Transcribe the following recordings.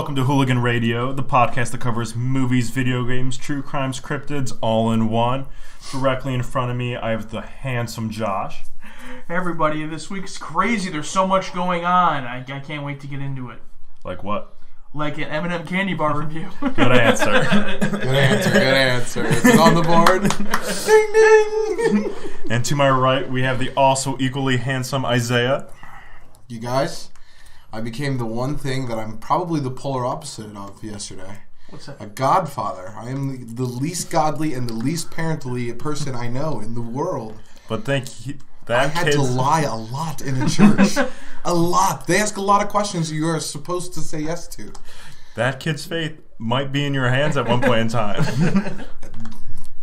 welcome to Hooligan Radio, the podcast that covers movies, video games, true crimes, cryptids, all in one. Directly in front of me, I have the handsome Josh. Hey everybody, this week's crazy. There's so much going on. I can't wait to get into it. Like what? Like an M&M candy bar review. Good answer. Good answer. It's on the board. Ding, ding. And to my right, we have the also equally handsome Isaiah. You guys, I became the one thing that I'm probably the polar opposite of yesterday. What's that? A godfather. I am the least godly and the least parentally person I know in the world. But I had to lie a lot in a church. A lot. They ask a lot of questions you are supposed to say yes to. That kid's faith might be in your hands at one point in time.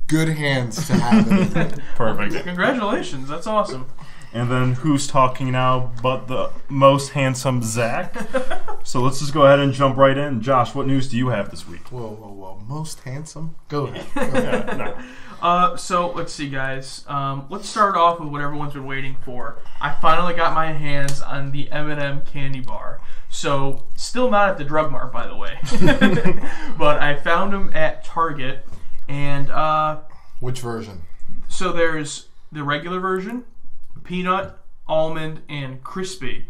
Good hands to have it. Perfect. Congratulations. That's awesome. And then who's talking now but the most handsome Zach? So let's just go ahead and jump right in. Josh, what news do you have this week? Whoa. Most handsome? Go ahead. So let's see, guys. Let's start off with what everyone's been waiting for. I finally got my hands on the M&M candy bar. So still not at the drug mart, by the way. But I found them at Target. And which version? So there's the regular version, peanut, almond, and crispy.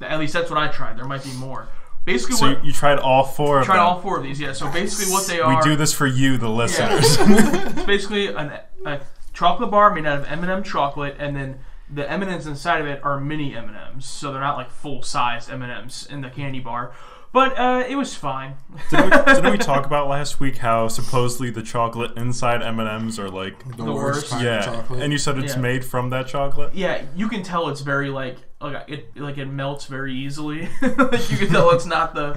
At least that's what I tried. There might be more. Basically, so you tried all four of them? Tried all four of these, yeah. So basically what they are... We do this for you, the listeners. Yeah. It's basically a chocolate bar made out of M&M chocolate, and then the M&Ms inside of it are mini M&Ms. So they're not like full-sized M&Ms in the candy bar. But it was fine. Didn't we talk about last week how supposedly the chocolate inside M&Ms are like the worst kind of chocolate? And you said it's made from that chocolate? Yeah, you can tell it's very it melts very easily. Like you can tell it's not the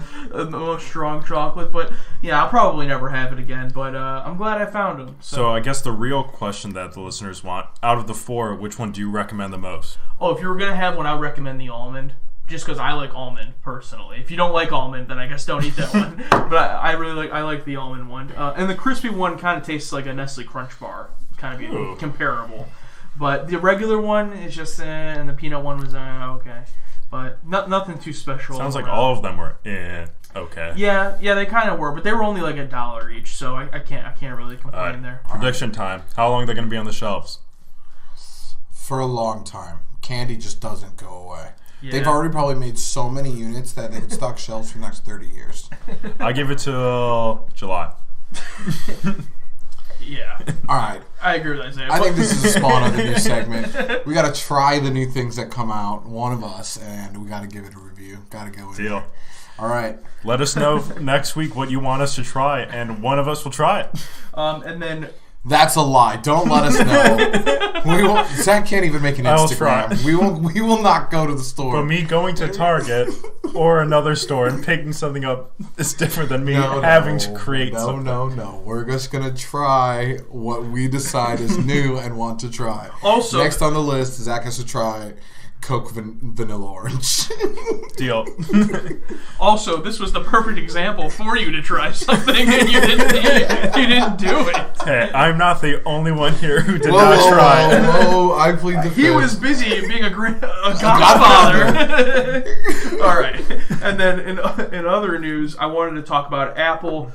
most strong chocolate. But yeah, I'll probably never have it again. But I'm glad I found them. So I guess the real question that the listeners want, out of the four, which one do you recommend the most? Oh, if you were gonna have one, I would recommend the almond. Just because I like almond personally. If you don't like almond, then I guess don't eat that one. But I like the almond one. And the crispy one kind of tastes like a Nestle Crunch bar. Kind of comparable. But the regular one is just and the peanut one was okay. But nothing too special. Sounds like all of them were okay. Yeah, they kind of were, but they were only like $1 each, so I can't really complain there. Prediction time. How long are they going to be on the shelves? For a long time. Candy just doesn't go away. Yeah. They've already probably made so many units that they would stock shelves for the next 30 years. I give it till July. Yeah. All right. I agree with Isaiah. I think this is a spawn of the new segment. We got to try the new things that come out, one of us, and we got to give it a review. Got to go with Deal. it. All right. Let us know next week what you want us to try, and one of us will try it. And then... That's a lie. Don't let us know. We won't. Zach can't even make an Instagram. We will not go to the store. But me going to Target or another store and picking something up is different than me having to create something. No. We're just gonna try what we decide is new and want to try. Also, next on the list, Zach has to try Coke Vanilla Orange. Deal. Also, this was the perfect example for you to try something, and you didn't do it. Hey, I'm not the only one here who did not try. Whoa, I plead the fifth. He was busy being a godfather. All right. And then in other news, I wanted to talk about Apple.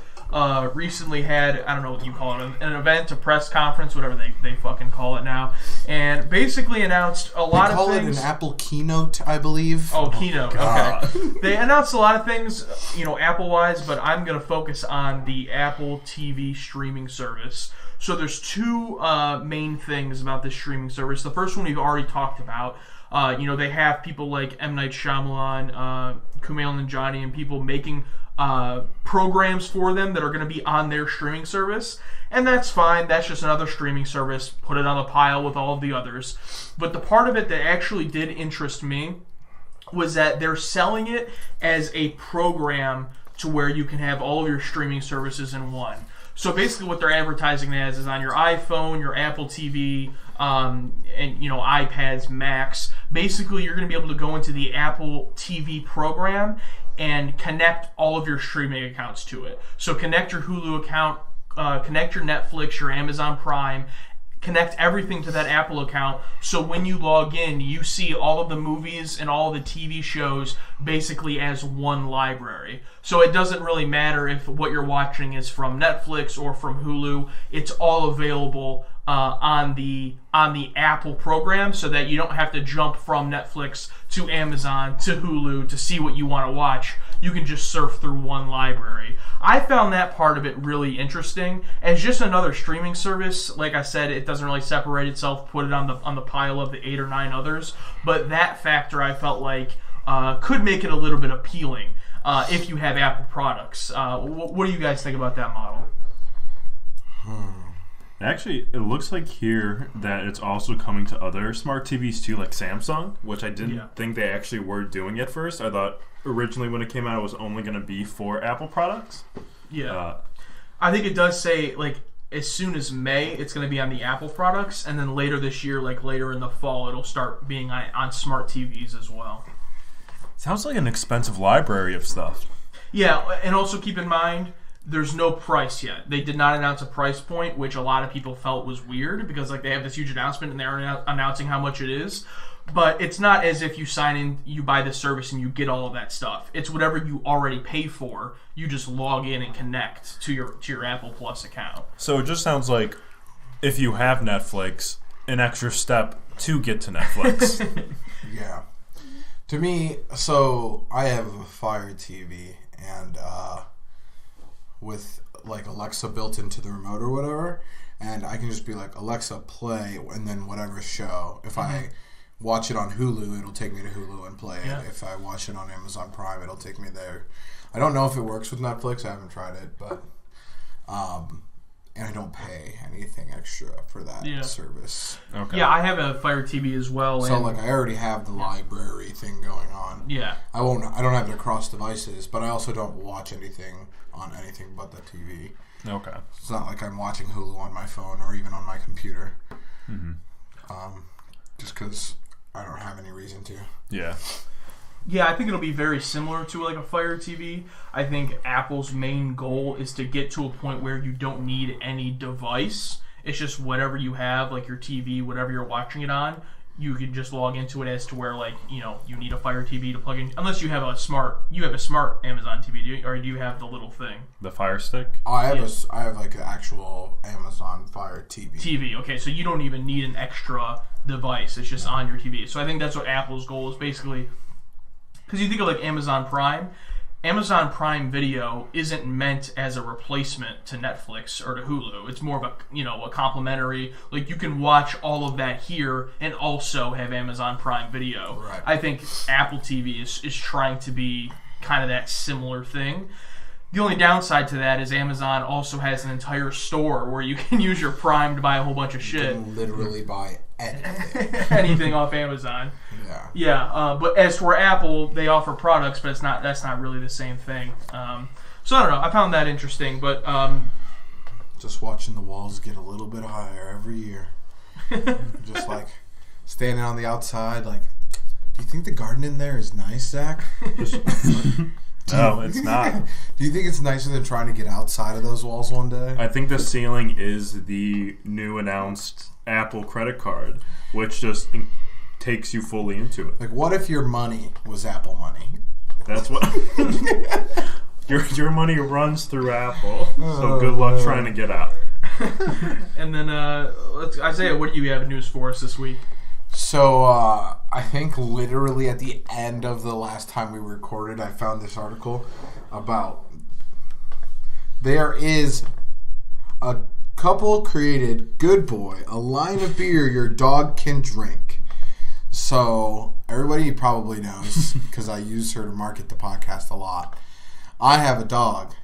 Recently had, I don't know what you call it, an event, a press conference, whatever they fucking call it now, and basically announced a lot of things. They call it an Apple keynote, I believe. Oh, keynote, okay. They announced a lot of things, Apple-wise, but I'm going to focus on the Apple TV streaming service. So there's two main things about this streaming service. The first one we've already talked about. They have people like M. Night Shyamalan, Kumail Nanjiani, and people making programs for them that are going to be on their streaming service, and that's fine. That's just another streaming service. Put it on the pile with all of the others. But the part of it that actually did interest me was that they're selling it as a program to where you can have all of your streaming services in one. So basically what they're advertising as is on your iPhone, your Apple TV, and iPads, Macs. Basically, you're going to be able to go into the Apple TV program and connect all of your streaming accounts to it. So connect your Hulu account, connect your Netflix, your Amazon Prime, connect everything to that Apple account, so when you log in, you see all of the movies and all the TV shows basically as one library. So it doesn't really matter if what you're watching is from Netflix or from Hulu. It's all available on the Apple program, so that you don't have to jump from Netflix to Amazon to Hulu to see what you want to watch. You can just surf through one library. I found that part of it really interesting. As just another streaming service, like I said, it doesn't really separate itself, put it on the pile of the 8 or 9 others. But that factor I felt like could make it a little bit appealing if you have Apple products. What do you guys think about that model? Actually, it looks like here that it's also coming to other smart TVs too, like Samsung, which I didn't think they actually were doing at first. I thought originally when it came out it was only going to be for Apple products. Yeah. I think it does say, like, as soon as May, it's going to be on the Apple products, and then later this year, like later in the fall, it'll start being on smart TVs as well. Sounds like an expensive library of stuff. Yeah, and also keep in mind, there's no price yet. They did not announce a price point, which a lot of people felt was weird because like they have this huge announcement and they're announcing how much it is. But it's not as if you sign in, you buy the service, and you get all of that stuff. It's whatever you already pay for. You just log in and connect to your Apple Plus account. So it just sounds like if you have Netflix, an extra step to get to Netflix. Yeah. To me, so I have a Fire TV, and with like Alexa built into the remote or whatever, and I can just be like, Alexa, play, and then whatever show. If I watch it on Hulu, it'll take me to Hulu and play it. If I watch it on Amazon Prime, it'll take me there. I don't know if it works with Netflix. I haven't tried it, but and I don't pay anything extra for that service. Okay. Yeah, I have a Fire TV as well. So like I already have the library thing going on. Yeah. I don't have it across devices, but I also don't watch anything on anything but the TV. Okay. It's not like I'm watching Hulu on my phone or even on my computer. Just because I don't have any reason to. Yeah. Yeah, I think it'll be very similar to like a Fire TV. I think Apple's main goal is to get to a point where you don't need any device. It's just whatever you have, like your TV, whatever you're watching it on, you can just log into it as to where, like, you know, you need a Fire TV to plug in. Unless you have a smart Amazon TV, or do you have the little thing? The Fire Stick? I have like an actual Amazon Fire TV. Okay, so you don't even need an extra device. It's just on your TV. So I think that's what Apple's goal is basically. Because you think of like Amazon Prime Video isn't meant as a replacement to Netflix or to Hulu. It's more of a complementary. Like you can watch all of that here and also have Amazon Prime Video. Right. I think Apple TV is trying to be kind of that similar thing. The only downside to that is Amazon also has an entire store where you can use your Prime to buy a whole bunch of shit. You can literally buy anything. Anything off Amazon. Yeah. Yeah, but as for Apple, they offer products, but that's not really the same thing. So I don't know. I found that interesting, but just watching the walls get a little bit higher every year. Just like standing on the outside, like, do you think the garden in there is nice, Zach? No, it's not. Do you think it's nicer than trying to get outside of those walls one day? I think the ceiling is the new announced Apple credit card, which just takes you fully into it. Like, what if your money was Apple money? That's what... your money runs through Apple, so good luck trying to get out. And then, Isaiah, what do you have news for us this week? So, I think literally at the end of the last time we recorded, I found this article about there is a couple created Good Boy, a line of beer your dog can drink. So, everybody probably knows, because I use her to market the podcast a lot. I have a dog,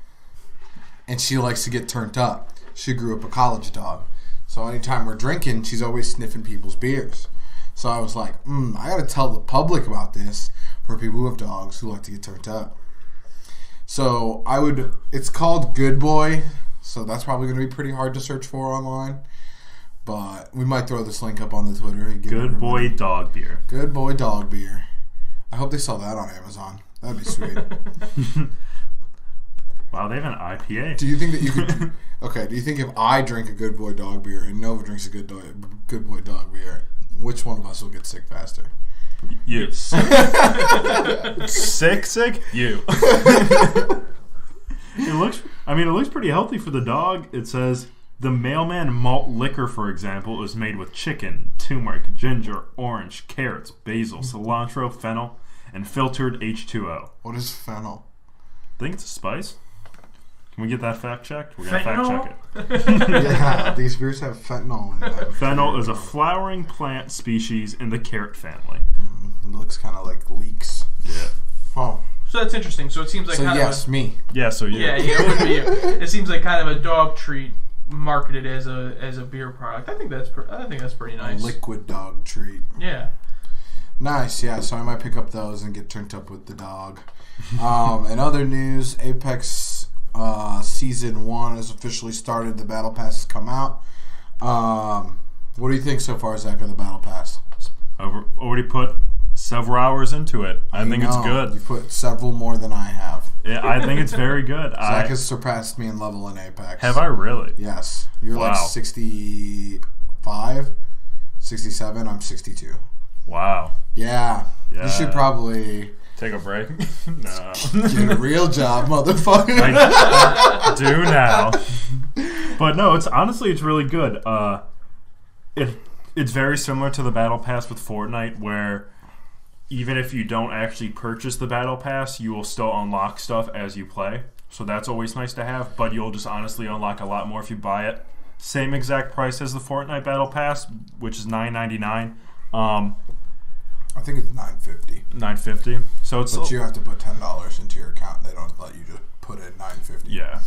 and she likes to get turned up. She grew up a college dog. So, anytime we're drinking, she's always sniffing people's beers. So I was like, I got to tell the public about this for people who have dogs who like to get turned up. So it's called Good Boy, so that's probably going to be pretty hard to search for online. But we might throw this link up on the Twitter. Good Boy Dog Beer. Good Boy Dog Beer. I hope they sell that on Amazon. That'd be sweet. Wow, they have an IPA. Do you think that you could... Okay, do you think if I drink a Good Boy dog beer and Nova drinks a Good Boy dog beer, which one of us will get sick faster? You. Sick? You. It looks pretty healthy for the dog. It says, the Mailman malt liquor, for example, is made with chicken, turmeric, ginger, orange, carrots, basil, cilantro, fennel, and filtered H2O. What is fennel? I think it's a spice. Can we get that fact checked? We're going to fact check it. Yeah, these beers have fentanyl in them. Fennel is a flowering plant species in the carrot family. It looks kind of like leeks. Yeah. Oh. So that's interesting. So it seems like me. Yeah, so you. Yeah, it would be you. It seems like kind of a dog treat marketed as a beer product. I think that's pretty nice. A liquid dog treat. Yeah. Nice, yeah. So I might pick up those and get turned up with the dog. In other news, Apex Season 1 has officially started. The Battle Pass has come out. What do you think so far, Zach, of the Battle Pass? I've already put several hours into it. I think it's good. You put several more than I have. Yeah, I think it's very good. Zach has surpassed me in level in Apex. Have I really? Yes. You're like 65, 67. I'm 62. Wow. Yeah. You should probably... Take a break? No. Get a real job, motherfucker. I do now. But no, it's really good. It's very similar to the Battle Pass with Fortnite, where even if you don't actually purchase the Battle Pass, you will still unlock stuff as you play. So that's always nice to have, but you'll just honestly unlock a lot more if you buy it. Same exact price as the Fortnite Battle Pass, which is $9.99. I think it's $9.50. $9.50. So it's. But you have to put $10 into your account. They don't let you just put in $9.50. Yeah.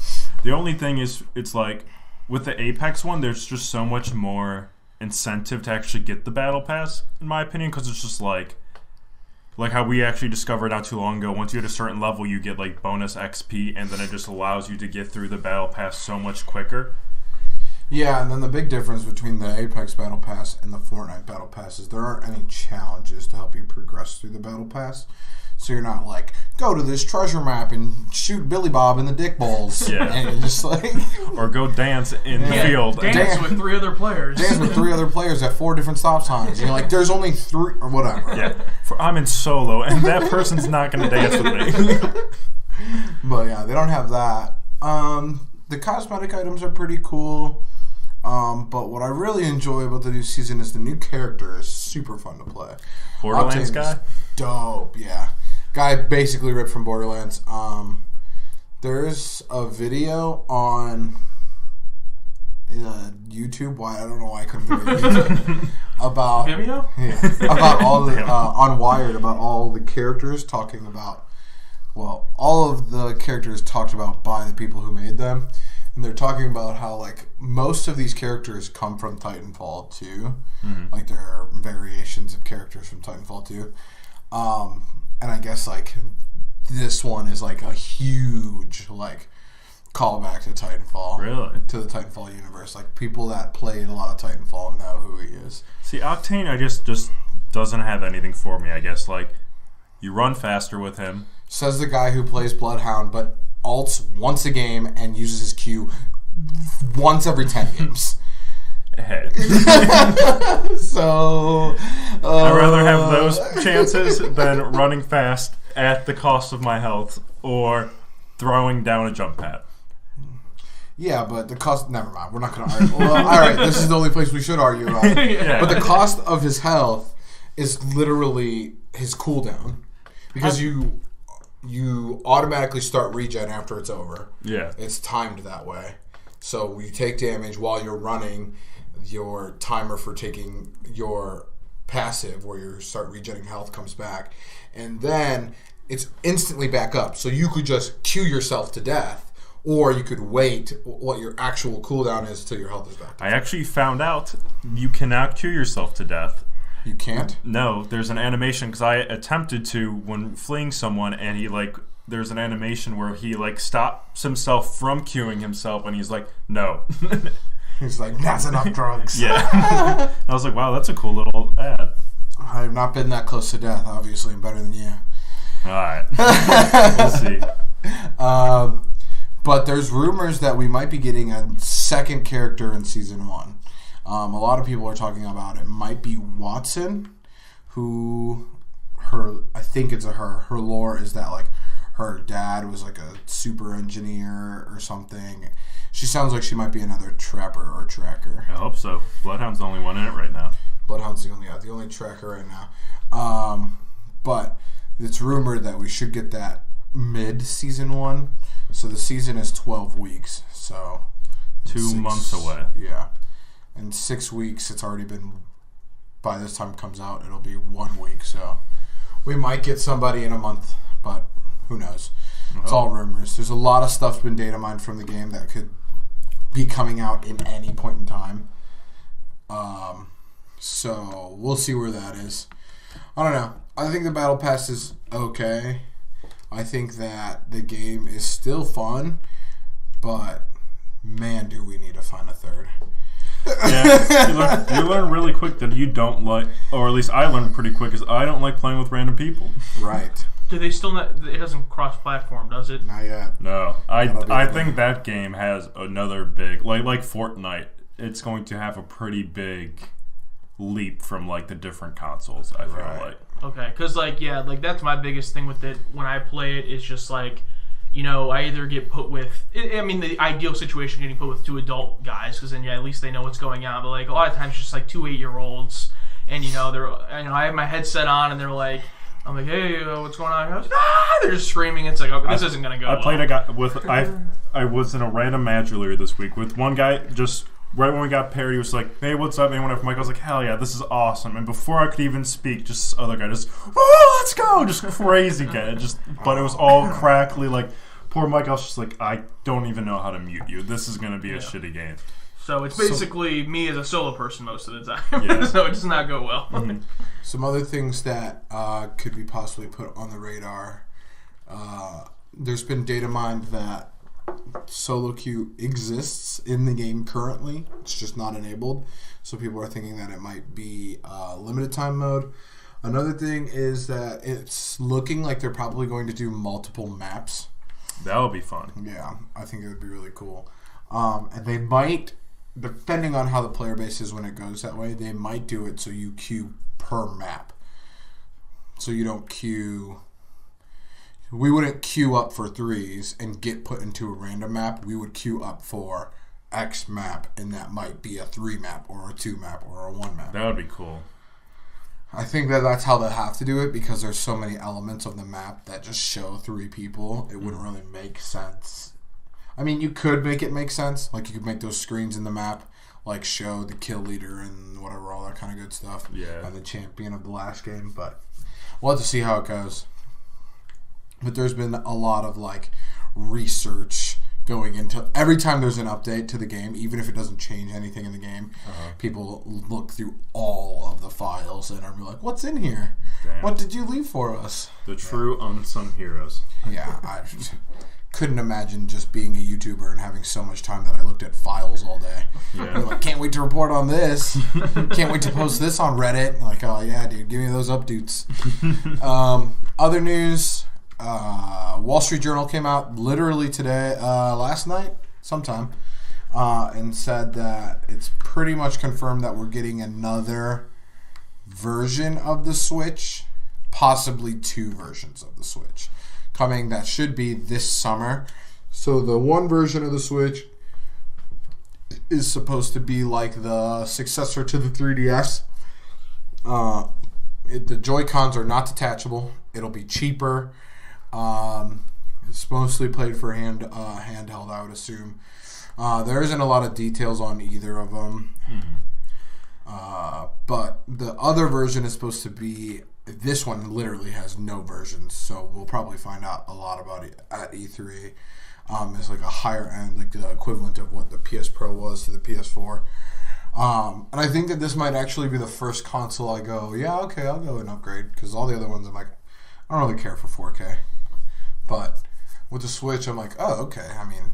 The only thing is, it's like with the Apex one, there's just so much more incentive to actually get the Battle Pass, in my opinion, because it's just like how we actually discovered not too long ago. Once you hit a certain level, you get like bonus XP, and then it just allows you to get through the Battle Pass so much quicker. Yeah, and then the big difference between the Apex Battle Pass and the Fortnite Battle Pass is there aren't any challenges to help you progress through the Battle Pass. So you're not like, go to this treasure map and shoot Billy Bob in the dick balls. Yeah. And you're just like... Or go dance in the field. Dance with 3 other players. Dance with 3 other players at 4 different stop signs. And you're like, there's only 3... Or whatever. Yeah. I'm in solo, and that person's not going to dance with me. But yeah, they don't have that. The cosmetic items are pretty cool. But what I really enjoy about the new season is the new character is super fun to play. Borderlands guy? Dope, yeah. Guy basically ripped from Borderlands. There's a video on YouTube. Why I don't know why I couldn't think of YouTube. About Vimeo? Yeah, about all the on Wired, about all the characters talking about. Well, all of the characters talked about by the people who made them. And they're talking about how, like, most of these characters come from Titanfall 2. Mm-hmm. Like, there are variations of characters from Titanfall 2. And I guess, like, this one is, like, a huge, like, callback to Titanfall. Really? To the Titanfall universe. Like, people that played a lot of Titanfall know who he is. See, Octane, I just doesn't have anything for me, I guess. Like, you run faster with him. Says the guy who plays Bloodhound, but ults once a game and uses his Q once every 10 games. Hey. So I'd rather have those chances than running fast at the cost of my health or throwing down a jump pad. Yeah, but the cost... Never mind. We're not going to argue. Well, all right, this is the only place we should argue about. Yeah. But the cost of his health is literally his cooldown. Because you automatically start regen after it's over. Yeah. It's timed that way. So you take damage while you're running. Your timer for taking your passive, where you start regenerating health, comes back. And then it's instantly back up. So you could just queue yourself to death, or you could wait what your actual cooldown is till your health is back. I actually found out you cannot queue yourself to death. You can't? No, there's an animation, because I attempted to when fleeing someone, and he, like, there's an animation where he, like, stops himself from queuing himself, and he's like, no. He's like, that's enough drugs. Yeah. I was like, wow, that's a cool little ad. I've not been that close to death, obviously. I'm better than you. Alright. We'll see. But there's rumors that we might be getting a second character in Season 1. A lot of people are talking about it might be Watson, who I think it's her. Her lore is that like her dad was like a super engineer or something. She sounds like she might be another trapper or tracker. I hope so. Bloodhound's the only one in it right now. Bloodhound's the only tracker right now. But it's rumored that we should get that mid-season 1. So the season is 12 weeks. So 2 months away. Yeah. In 6 weeks, it's already been, by this time it comes out, it'll be 1 week. So we might get somebody in a month, but who knows? It's all rumors. There's a lot of stuff been data mined from the game that could be coming out in any point in time. So we'll see where that is. I don't know. I think the Battle Pass is okay. I think that the game is still fun, but man, do we need to find a third. Yeah, you learn really quick that you don't like, or at least I learned pretty quick, is I don't like playing with random people. Right. Do they still not? It doesn't cross-platform, does it? Not yet. No, I think that game has another big like Fortnite. It's going to have a pretty big leap from like the different consoles. I feel like. Okay, because like that's my biggest thing with it when I play it is just like, I either get put with. I mean, the ideal situation getting put with 2 adult guys because then at least they know what's going on. But like a lot of times, it's just like 2 8-year-olds, and they're I have my headset on and they're like. I'm like, hey, what's going on? They're just screaming. It's like, okay, this isn't gonna go. I played a guy with I was in a random match earlier this week with one guy. Just right when we got paired, he was like, "Hey, what's up?" Anyone have Mike? I was like, "Hell yeah, this is awesome!" And before I could even speak, just this other guy just, "Oh, let's go!" Just crazy guy. But it was all crackly. Like poor Mike. I was just like, I don't even know how to mute you. This is gonna be a shitty game. So it's basically me as a solo person most of the time. So it does not go well. Mm-hmm. Some other things that could be possibly put on the radar. There's been data mined that solo queue exists in the game currently. It's just not enabled. So people are thinking that it might be limited time mode. Another thing is that it's looking like they're probably going to do multiple maps. That would be fun. Yeah, I think it would be really cool. And they might, depending on how the player base is when it goes that way, they might do it so you queue per map. So you don't queue. We wouldn't queue up for 3s and get put into a random map. We would queue up for X map, and that might be a 3 map or a 2 map or a 1 map. That would be cool. I think that's how they have to do it because there's so many elements of the map that just show 3 people. It wouldn't really make sense. I mean, you could make it make sense. Like, you could make those screens in the map, like, show the kill leader and whatever, all that kind of good stuff. Yeah. And the champion of the last game. But we'll have to see how it goes. But there's been a lot of, like, research going into... Every time there's an update to the game, even if it doesn't change anything in the game, people look through all of the files and are like, what's in here? Damn. What did you leave for us? The true unsung heroes. Yeah, I couldn't imagine just being a YouTuber and having so much time that I looked at files all day. Yeah. Like, can't wait to report on this. Can't wait to post this on Reddit. Like, oh yeah, dude, give me those updates. Other news, Wall Street Journal came out literally today, last night, sometime, and said that it's pretty much confirmed that we're getting another version of the Switch, possibly 2 versions of the Switch. Coming that should be this summer. So the one version of the Switch is supposed to be like the successor to the 3DS. The Joy-Cons are not detachable. It'll be cheaper. It's mostly played for handheld, I would assume. There isn't a lot of details on either of them. But the other version is supposed to be... This one literally has no versions, so we'll probably find out a lot about it at E3. It's like a higher end, like the equivalent of what the PS Pro was to the PS4. And I think that this might actually be the first console I go, yeah, okay, I'll go and upgrade, because all the other ones I'm like, I don't really care for 4K. But with the Switch, I'm like, oh, okay, I mean...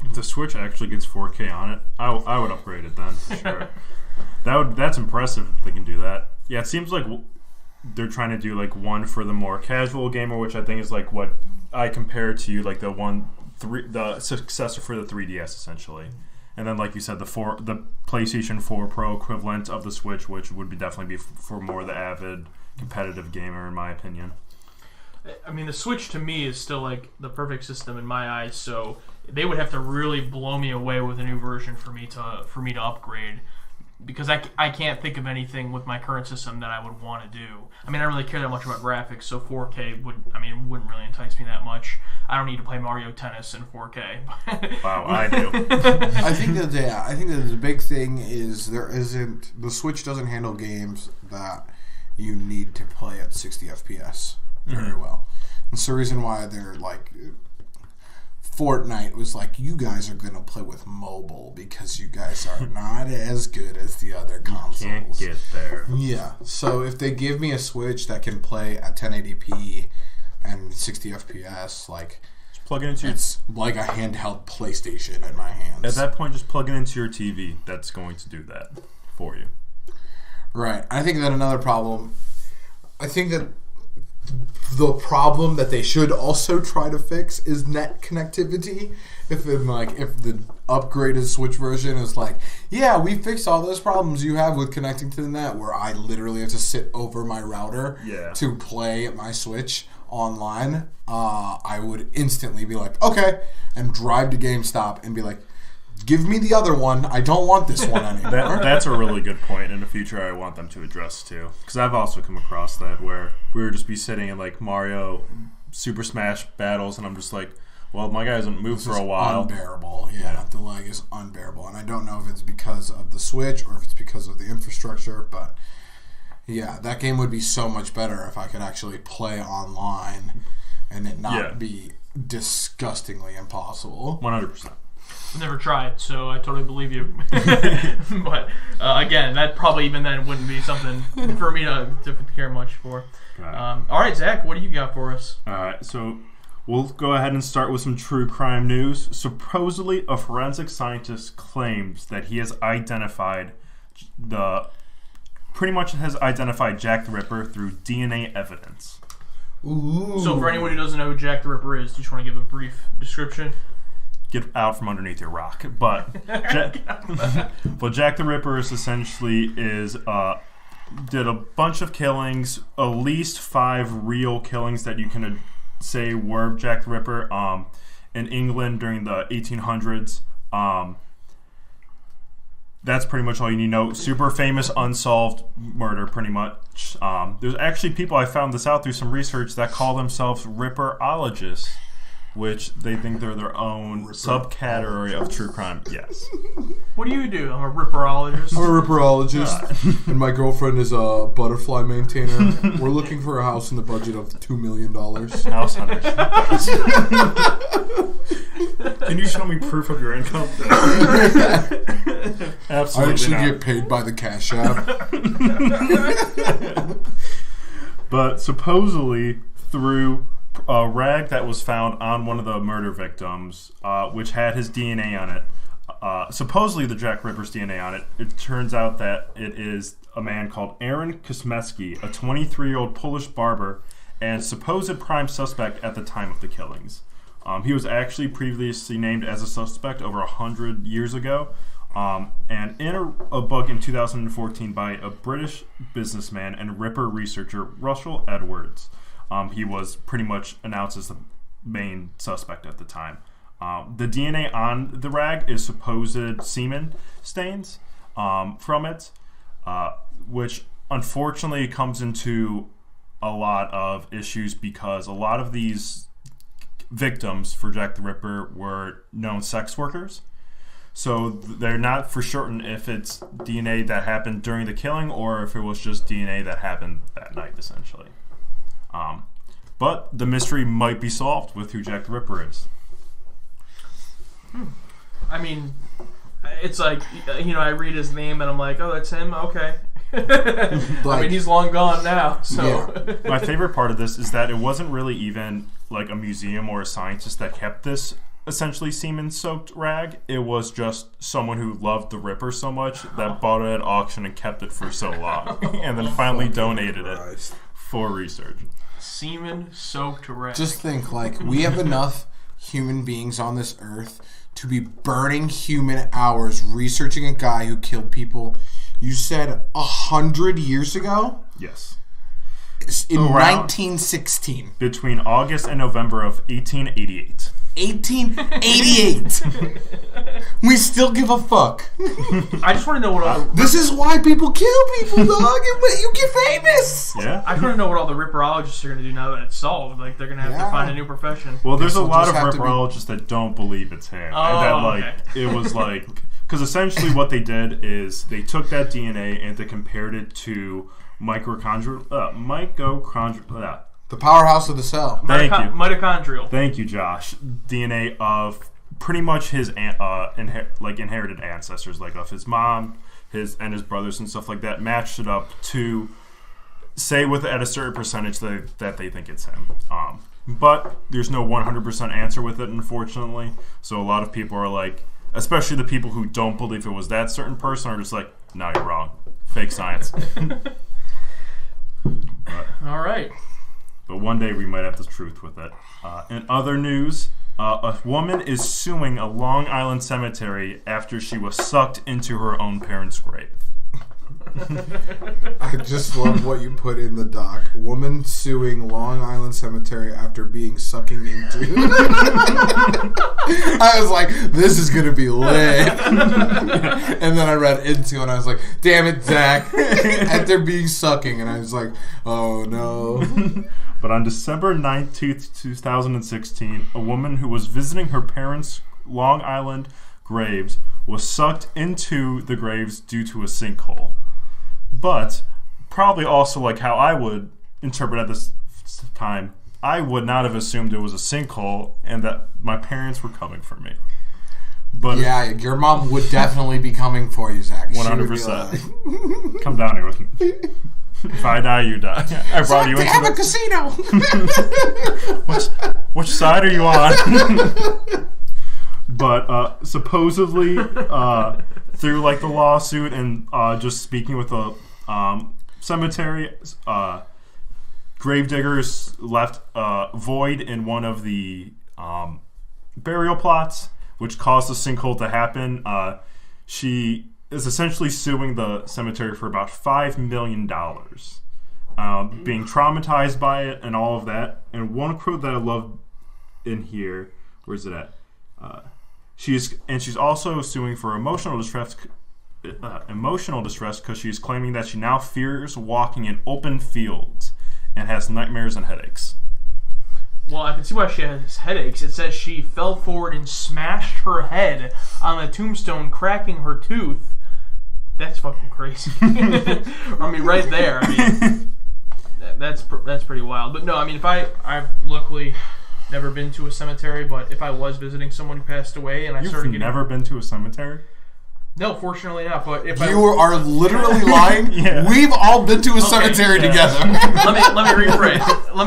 If the Switch actually gets 4K on it, I would upgrade it then, for sure. That's impressive if they can do that. Yeah, it seems like... They're trying to do like one for the more casual gamer, which I think is like what I compare to like the one the successor for the 3DS essentially. And then, like you said, the PlayStation 4 Pro equivalent of the Switch, which would definitely be for more the avid competitive gamer, in my opinion. I mean, the Switch to me is still like the perfect system in my eyes. So they would have to really blow me away with a new version for me to upgrade, because I can't think of anything with my current system that I would want to do. I mean, I don't really care that much about graphics, so 4K wouldn't really entice me that much. I don't need to play Mario Tennis in 4K. Wow, I do. I think that the big thing is the Switch doesn't handle games that you need to play at 60 FPS very well. That's the reason why they're like Fortnite was like, you guys are going to play with mobile because you guys are not as good as the other consoles. You can't get there. Yeah. So if they give me a Switch that can play at 1080p and 60 FPS, like, just plug it into it's like a handheld PlayStation in my hands. At that point, just plug it into your TV. That's going to do that for you. Right. I think that another problem, the problem that they should also try to fix is net connectivity. If the upgraded Switch version is like, yeah, we fixed all those problems you have with connecting to the net, where I literally have to sit over my router to play my Switch online, I would instantly be like, okay, and drive to GameStop and be like, give me the other one. I don't want this one anymore. That's a really good point. In the future, I want them to address too, because I've also come across that where we would just be sitting in like Mario Super Smash battles, and I'm just like, well, my guy hasn't moved for a while. Unbearable. Yeah, the lag is unbearable, and I don't know if it's because of the Switch or if it's because of the infrastructure, but yeah, that game would be so much better if I could actually play online and it not be disgustingly impossible. 100%. Never tried, so I totally believe you. But again, that probably even then wouldn't be something for me to care much for. All right, Zach, what do you got for us? All right, so we'll go ahead and start with some true crime news. Supposedly, a forensic scientist claims that he has identified Jack the Ripper through DNA evidence. Ooh. So for anyone who doesn't know who Jack the Ripper is, do you just want to give a brief description? Get out from underneath your rock. But Jack the Ripper is essentially did a bunch of killings, at least 5 real killings that you can say were Jack the Ripper in England during the 1800s. That's pretty much all you need to know. Super famous unsolved murder, pretty much. There's actually people, I found this out through some research, that call themselves Ripperologists, which they think they're their own subcategory of true crime. Yes. What do you do? I'm a Ripperologist. I'm a Ripperologist, and my girlfriend is a butterfly maintainer. We're looking for a house in the budget of $2 million. House hunters. Can you show me proof of your income? Absolutely I actually not. get paid by the Cash App. But supposedly through a rag that was found on one of the murder victims, which had his DNA on it, supposedly the Jack Ripper's DNA on it, it turns out that it is a man called Aaron Kosmeski, a 23-year-old Polish barber and supposed prime suspect at the time of the killings. He was actually previously named as a suspect over 100 years ago. And in a book in 2014 by a British businessman and Ripper researcher, Russell Edwards, he was pretty much announced as the main suspect at the time. The DNA on the rag is supposed semen stains from it, which unfortunately comes into a lot of issues because a lot of these victims for Jack the Ripper were known sex workers. So they're not for certain if it's DNA that happened during the killing or if it was just DNA that happened that night, essentially. But the mystery might be solved with who Jack the Ripper is. I mean, it's like, I read his name and I'm like, oh, that's him? Okay. I mean, he's long gone now, so... Yeah. My favorite part of this is that it wasn't really even like a museum or a scientist that kept this essentially semen-soaked rag. It was just someone who loved the Ripper so much that bought it at auction and kept it for so long, and then finally donated it for research. Semen-soaked rag. Just think, like, we have enough human beings on this earth to be burning human hours researching a guy who killed people, you said 100 years ago? Yes. In 1916. Between August and November of 1888. 1888. We still give a fuck. I just want to know what all... This is why people kill people, dog. You get famous. Yeah. I just want to know what all the ripperologists are going to do now that it's solved. Like, they're going to have to find a new profession. Well, there's a lot of ripperologists that don't believe it's him. Oh, and that, like, it was like... Because essentially what they did is they took that DNA and they compared it to mitochondrial... The powerhouse of the cell. Thank you. Mitochondrial. Thank you, Josh. DNA of pretty much his inherited ancestors, like of his mom, his brothers and stuff like that, matched it up to say at a certain percentage that they think it's him. But there's no 100% answer with it, unfortunately. So a lot of people are like, especially the people who don't believe it was that certain person, are just like, no, you're wrong. Fake science. All right. But one day we might have the truth with it. In other news, a woman is suing a Long Island cemetery after she was sucked into her own parents' grave. I just love what you put in the doc. Woman suing Long Island Cemetery after being sucking into. I was like, this is going to be lit. And then I read into and I was like, damn it, Zach. After being sucking. And I was like, oh no. But on December 19th, 2016, a woman who was visiting her parents' Long Island graves was sucked into the graves due to a sinkhole. But probably also like how I would interpret at this time, I would not have assumed it was a sinkhole and that my parents were coming for me. But yeah, your mom would definitely be coming for you, Zach. 100%. Come down here with me. If I die, you die. I brought you into a casino. Which side are you on? But supposedly, through like the lawsuit and just speaking with the cemetery, gravediggers left a void in one of the burial plots, which caused the sinkhole to happen. She is essentially suing the cemetery for about $5 million, being traumatized by it and all of that. And one quote that I love in here, where's it at? She's also suing for emotional distress because she's claiming that she now fears walking in open fields and has nightmares and headaches. Well, I can see why she has headaches. It says she fell forward and smashed her head on a tombstone, cracking her tooth. That's fucking crazy. I mean, right there. I mean, that's pretty wild. But no, I mean, I've luckily never been to a cemetery, but if I was visiting someone who passed away and I started getting... You've never been to a cemetery? No, fortunately not. But if you are literally lying. Yeah. We've all been to a cemetery together. Let me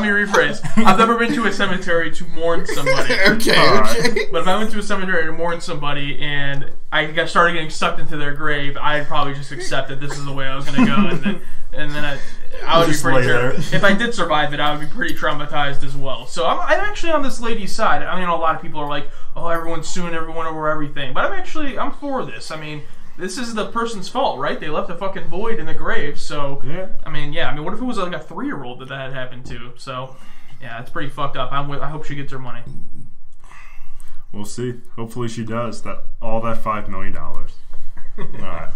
rephrase. I've never been to a cemetery to mourn somebody. Okay. But if I went to a cemetery to mourn somebody and I started getting sucked into their grave, I'd probably just accept that this is the way I was going to go, and then I would be pretty if I did survive it, I would be pretty traumatized as well. So I'm actually on this lady's side. I mean, a lot of people are like, oh, everyone's suing everyone over everything. But I'm for this. I mean, this is the person's fault, right? They left a fucking void in the grave. So, yeah. I mean, what if it was like a 3-year-old that had happened to? So, yeah, it's pretty fucked up. I hope she gets her money. We'll see. Hopefully she does. All that $5 million. All right.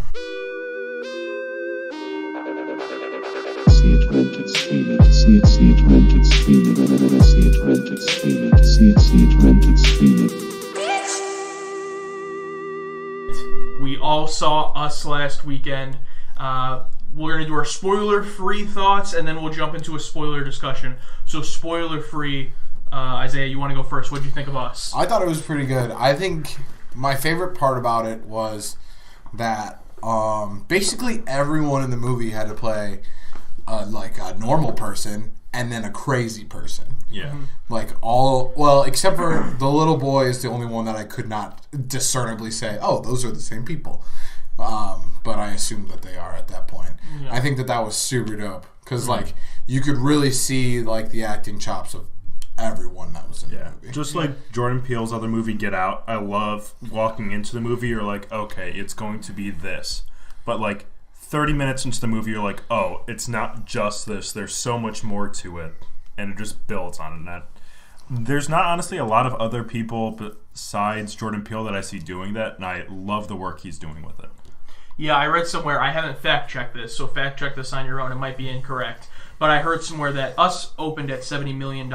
See it, rent it, stream it. See it, rent it, stream it. See it, rent it, stream it. See it, rent it, stream it. We all saw Us last weekend. We're going to do our spoiler-free thoughts, and then we'll jump into a spoiler discussion. So spoiler-free, Isaiah, you want to go first. What did you think of Us? I thought it was pretty good. I think my favorite part about it was that basically everyone in the movie had to play like a normal person and then a crazy person. Yeah. Like except for the little boy is the only one that I could not discernibly say, oh, those are the same people. But I assume that they are at that point. Yeah. I think that was super dope because like you could really see like the acting chops of everyone that was in the movie. Just like Jordan Peele's other movie, Get Out, I love walking into the movie, you're like, okay, it's going to be this. But like 30 minutes into the movie, you're like, oh, it's not just this. There's so much more to it. And it just builds on it. And that, there's not honestly a lot of other people besides Jordan Peele that I see doing that, and I love the work he's doing with it. Yeah, I read somewhere, I haven't fact-checked this, so fact-check this on your own, it might be incorrect, but I heard somewhere that Us opened at $70 million,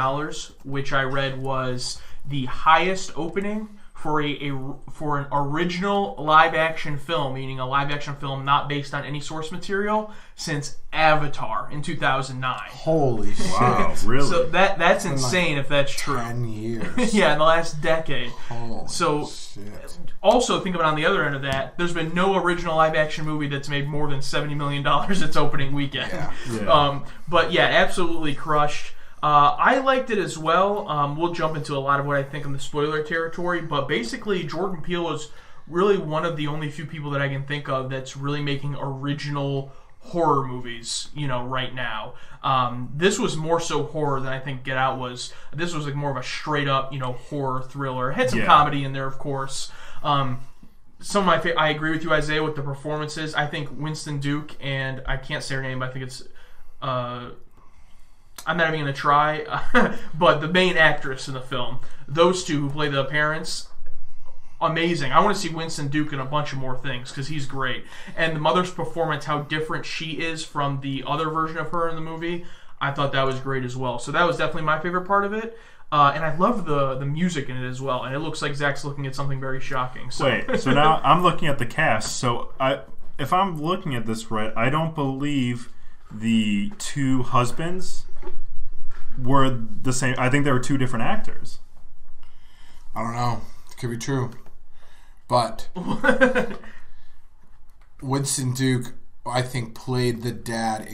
which I read was the highest opening for an original live-action film, meaning a live-action film not based on any source material, since Avatar in 2009. Holy shit. Wow, really? So that's insane if that's true. 10 years. Yeah, in the last decade. Holy so, shit. Also, think about on the other end of that, there's been no original live-action movie that's made more than $70 million its opening weekend. Yeah. But yeah, absolutely crushed. I liked it as well. We'll jump into a lot of what I think in the spoiler territory, but basically Jordan Peele is really one of the only few people that I can think of that's really making original horror movies, right now. This was more so horror than I think Get Out was. This was like more of a straight up, horror thriller. It had some comedy in there, of course. Some of my I agree with you, Isaiah, with the performances. I think Winston Duke and I can't say her name, but I think it's I'm not even going to try, but the main actress in the film, those two who play the parents, amazing. I want to see Winston Duke in a bunch of more things because he's great. And the mother's performance, how different she is from the other version of her in the movie, I thought that was great as well. So that was definitely my favorite part of it. And I love the music in it as well. And it looks like Zach's looking at something very shocking. So. Wait, so now I'm looking at the cast. So if I'm looking at this right, I don't believe the two husbands were the same. I think they were two different actors. I don't know. It could be true. But Winston Duke, I think, played the dad.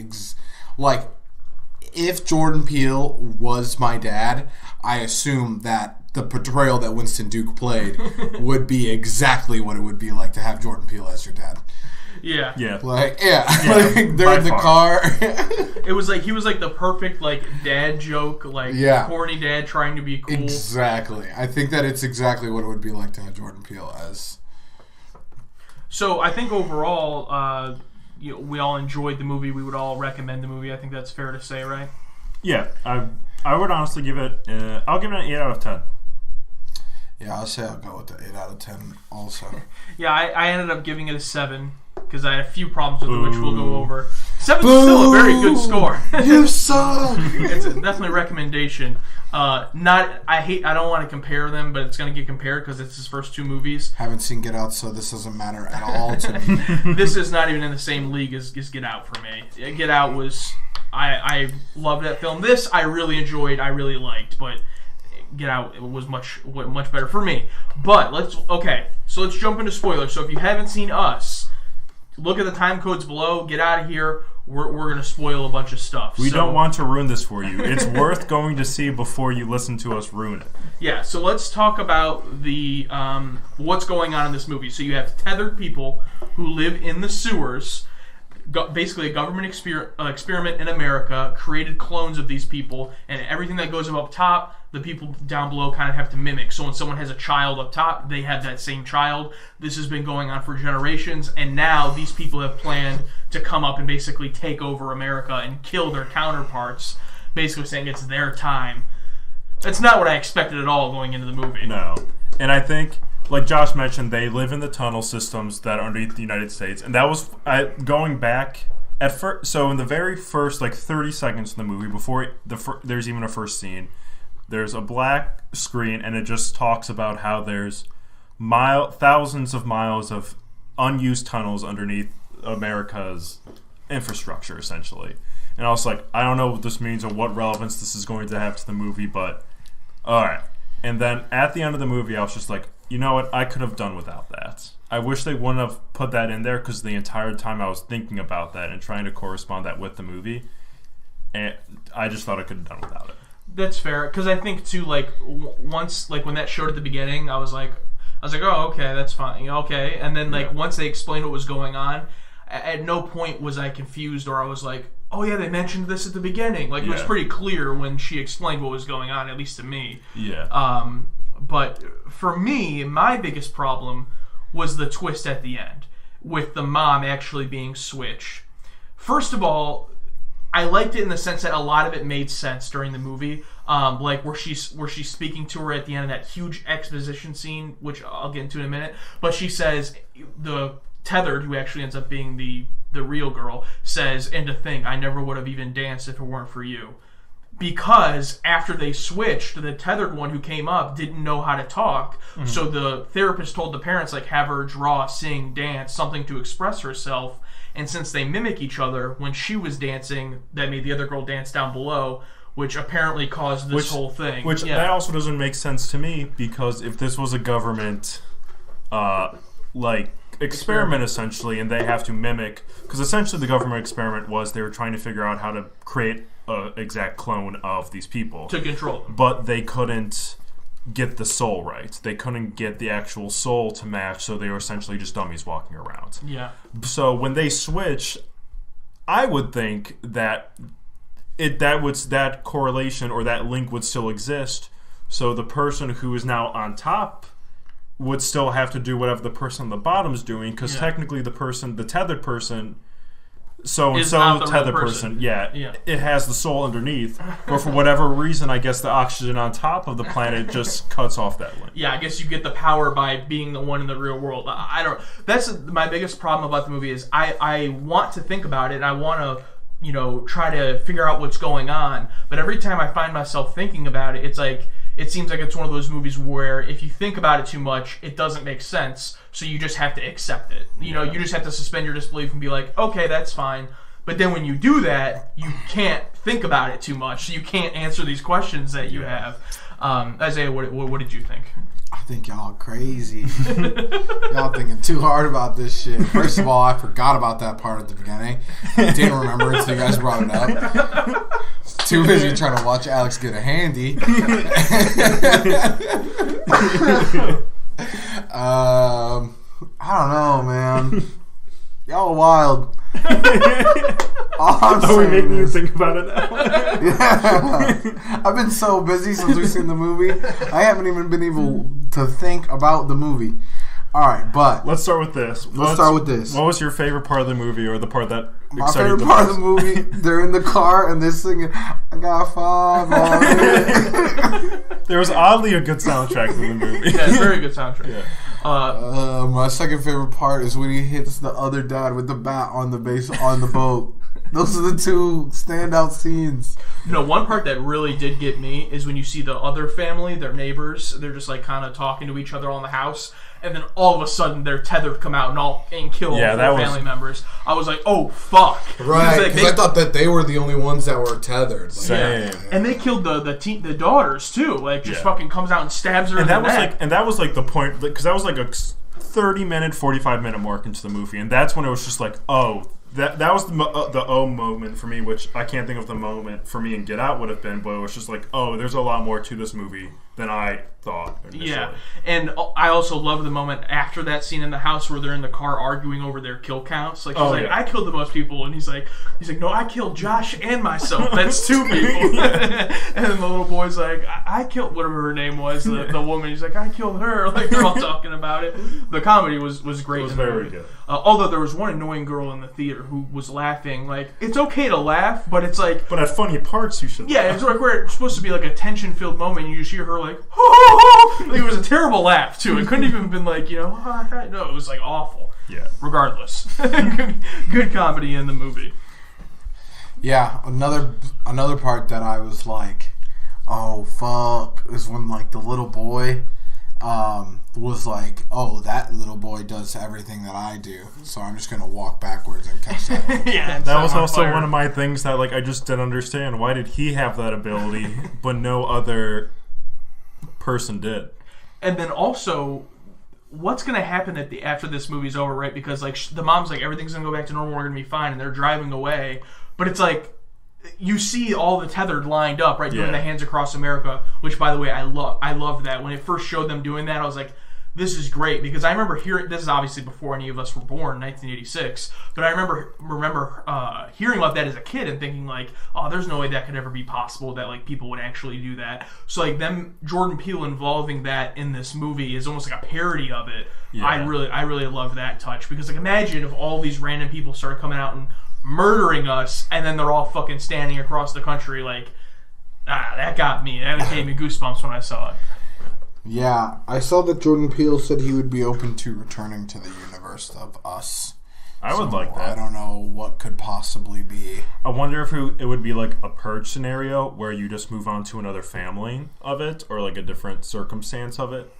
If Jordan Peele was my dad, I assume that the portrayal that Winston Duke played would be exactly what it would be like to have Jordan Peele as your dad. Yeah. Like they're in the car. It was like he was like the perfect dad joke, corny dad trying to be cool. Exactly. I think that it's exactly what it would be like to have Jordan Peele as. So I think overall, we all enjoyed the movie. We would all recommend the movie. I think that's fair to say, right? Yeah, I would honestly give it. I'll give it an 8 out of 10. Yeah, I'll say I'll go with the 8 out of 10 also. Yeah, I ended up giving it a 7 because I had a few problems with it, which we'll go over. 7's still a very good score. You suck! It's definitely a recommendation. I don't want to compare them, but it's going to get compared because it's his first two movies. Haven't seen Get Out, so this doesn't matter at all to me. This is not even in the same league as Get Out for me. Get Out was... I loved that film. This I really enjoyed, I really liked, but Get Out was much better for me. But let's jump into spoilers. So if you haven't seen Us, look at the time codes below, get out of here. We're going to spoil a bunch of stuff. We don't want to ruin this for you. It's worth going to see before you listen to us ruin it. Yeah, so let's talk about the what's going on in this movie. So you have tethered people who live in the sewers. Basically, a government experiment in America created clones of these people, and everything that goes up top, the people down below kind of have to mimic. So when someone has a child up top, they have that same child. This has been going on for generations, and now these people have planned to come up and basically take over America and kill their counterparts, basically saying it's their time. That's not what I expected at all going into the movie. No. And I think... like Josh mentioned, they live in the tunnel systems that are underneath the United States. And that was, going back, at first, so in the very first, 30 seconds of the movie, before there's even a first scene, there's a black screen, and it just talks about how there's thousands of miles of unused tunnels underneath America's infrastructure, essentially. And I was like, I don't know what this means or what relevance this is going to have to the movie, but, alright. And then, at the end of the movie, I was just like, you know what? I could have done without that. I wish they wouldn't have put that in there because the entire time I was thinking about that and trying to correspond that with the movie, and I just thought I could have done without it. That's fair because I think too, once when that showed at the beginning, I was like, oh, okay, that's fine, okay. And then once they explained what was going on, at no point was I confused or I was like, oh yeah, they mentioned this at the beginning. Like, it was pretty clear when she explained what was going on, at least to me. Yeah. But for me, my biggest problem was the twist at the end, with the mom actually being switched. First of all, I liked it in the sense that a lot of it made sense during the movie, like where she's speaking to her at the end of that huge exposition scene, which I'll get into in a minute. But she says, the tethered, who actually ends up being the real girl, says, and to think, I never would have even danced if it weren't for you. Because after they switched, the tethered one who came up didn't know how to talk, so the therapist told the parents, like, have her draw, sing, dance, something to express herself. And since they mimic each other, when she was dancing, that made the other girl dance down below, which apparently caused this whole thing. Which that also doesn't make sense to me, because if this was a government, experiment essentially, and they have to mimic, because essentially the government experiment was they were trying to figure out how to create an exact clone of these people to control them, but they couldn't get the soul right. They couldn't get the actual soul to match, so they were essentially just dummies walking around. Yeah. So when they switch, I would think that that correlation or that link would still exist. So the person who is now on top would still have to do whatever the person on the bottom is doing, because technically the tethered person, the tethered person, it has the soul underneath, or for whatever reason, I guess the oxygen on top of the planet just cuts off that link. Yeah, I guess you get the power by being the one in the real world. I don't. That's my biggest problem about the movie is I want to think about it, and I want to try to figure out what's going on, but every time I find myself thinking about it, it's like, it seems like it's one of those movies where if you think about it too much, it doesn't make sense, so you just have to accept it. You just have to suspend your disbelief and be like, okay, that's fine. But then when you do that, you can't think about it too much, so you can't answer these questions that you have. Isaiah, what did you think? I think y'all crazy. Y'all thinking too hard about this shit. First of all, I forgot about that part at the beginning. I didn't remember until you guys brought it up. Too busy trying to watch Alex get a handy. I don't know, man. Y'all wild. Are we making you think about it now? Yeah. I've been so busy since we've seen the movie. I haven't even been able to think about the movie. Alright, but let's start with this. What was your favorite part of the movie, or the part that my favorite part of the movie? They're in the car and they're singing, I got 5 on it. There was oddly a good soundtrack in the movie. Yeah, very good soundtrack. Yeah. My second favorite part is when he hits the other dad with the bat on the base on the boat. Those are the two standout scenes. One part that really did get me is when you see the other family, their neighbors, they're just like kind of talking to each other on the house, and then all of a sudden their tethered come out and kill all their family members. I was like, oh fuck. Right, because I thought that they were the only ones that were tethered. Same. And they killed the daughters too. Like, just fucking comes out and stabs her in the neck. And that was like the point, because that was like a 30-minute, 45-minute mark into the movie, and that's when it was just like, oh, that was the moment for me, which I can't think of the moment for me in Get Out would have been, but it was just like, oh, there's a lot more to this movie than I thought initially. Yeah, and I also love the moment after that scene in the house where they're in the car arguing over their kill counts. Like, she's I killed the most people, and he's like, no, I killed Josh and myself. That's 2 people. And then the little boy's like, I killed whatever her name was, the woman. He's like, I killed her. Like, they're all talking about it. The comedy was great. It was very good. Although there was one annoying girl in the theater who was laughing. Like, it's okay to laugh, but it's like, but at funny parts you should. Yeah, laugh. It's like where it's supposed to be like a tension-filled moment, and you just hear her like, it was a terrible laugh too. It couldn't even have been like, no, it was like awful. Yeah. Regardless, good comedy in the movie. Yeah, another part that I was like, oh fuck, is when like the little boy was like, oh, that little boy does everything that I do, so I'm just gonna walk backwards and catch that. Yeah, that was also one of my things that like I just didn't understand. Why did he have that ability, but no other person did? And then also, what's gonna happen after this movie's over, right? Because like the mom's like, everything's gonna go back to normal, we're gonna be fine, and they're driving away. But it's like, you see all the tethered lined up, right, doing the Hands Across America, which, by the way, I loved that. When it first showed them doing that, I was like, this is great, because I remember hearing, this is obviously before any of us were born, 1986, but I remember hearing about that as a kid and thinking like, oh, there's no way that could ever be possible, that like people would actually do that. So like them, Jordan Peele involving that in this movie is almost like a parody of it. Yeah. I really love that touch, because like imagine if all these random people started coming out and murdering us, and then they're all fucking standing across the country like, that got me. That gave me goosebumps when I saw it. Yeah, I saw that Jordan Peele said he would be open to returning to the universe of Us. I would like that. I don't know what could possibly be. I wonder if it would be like a purge scenario where you just move on to another family of it, or like a different circumstance of it.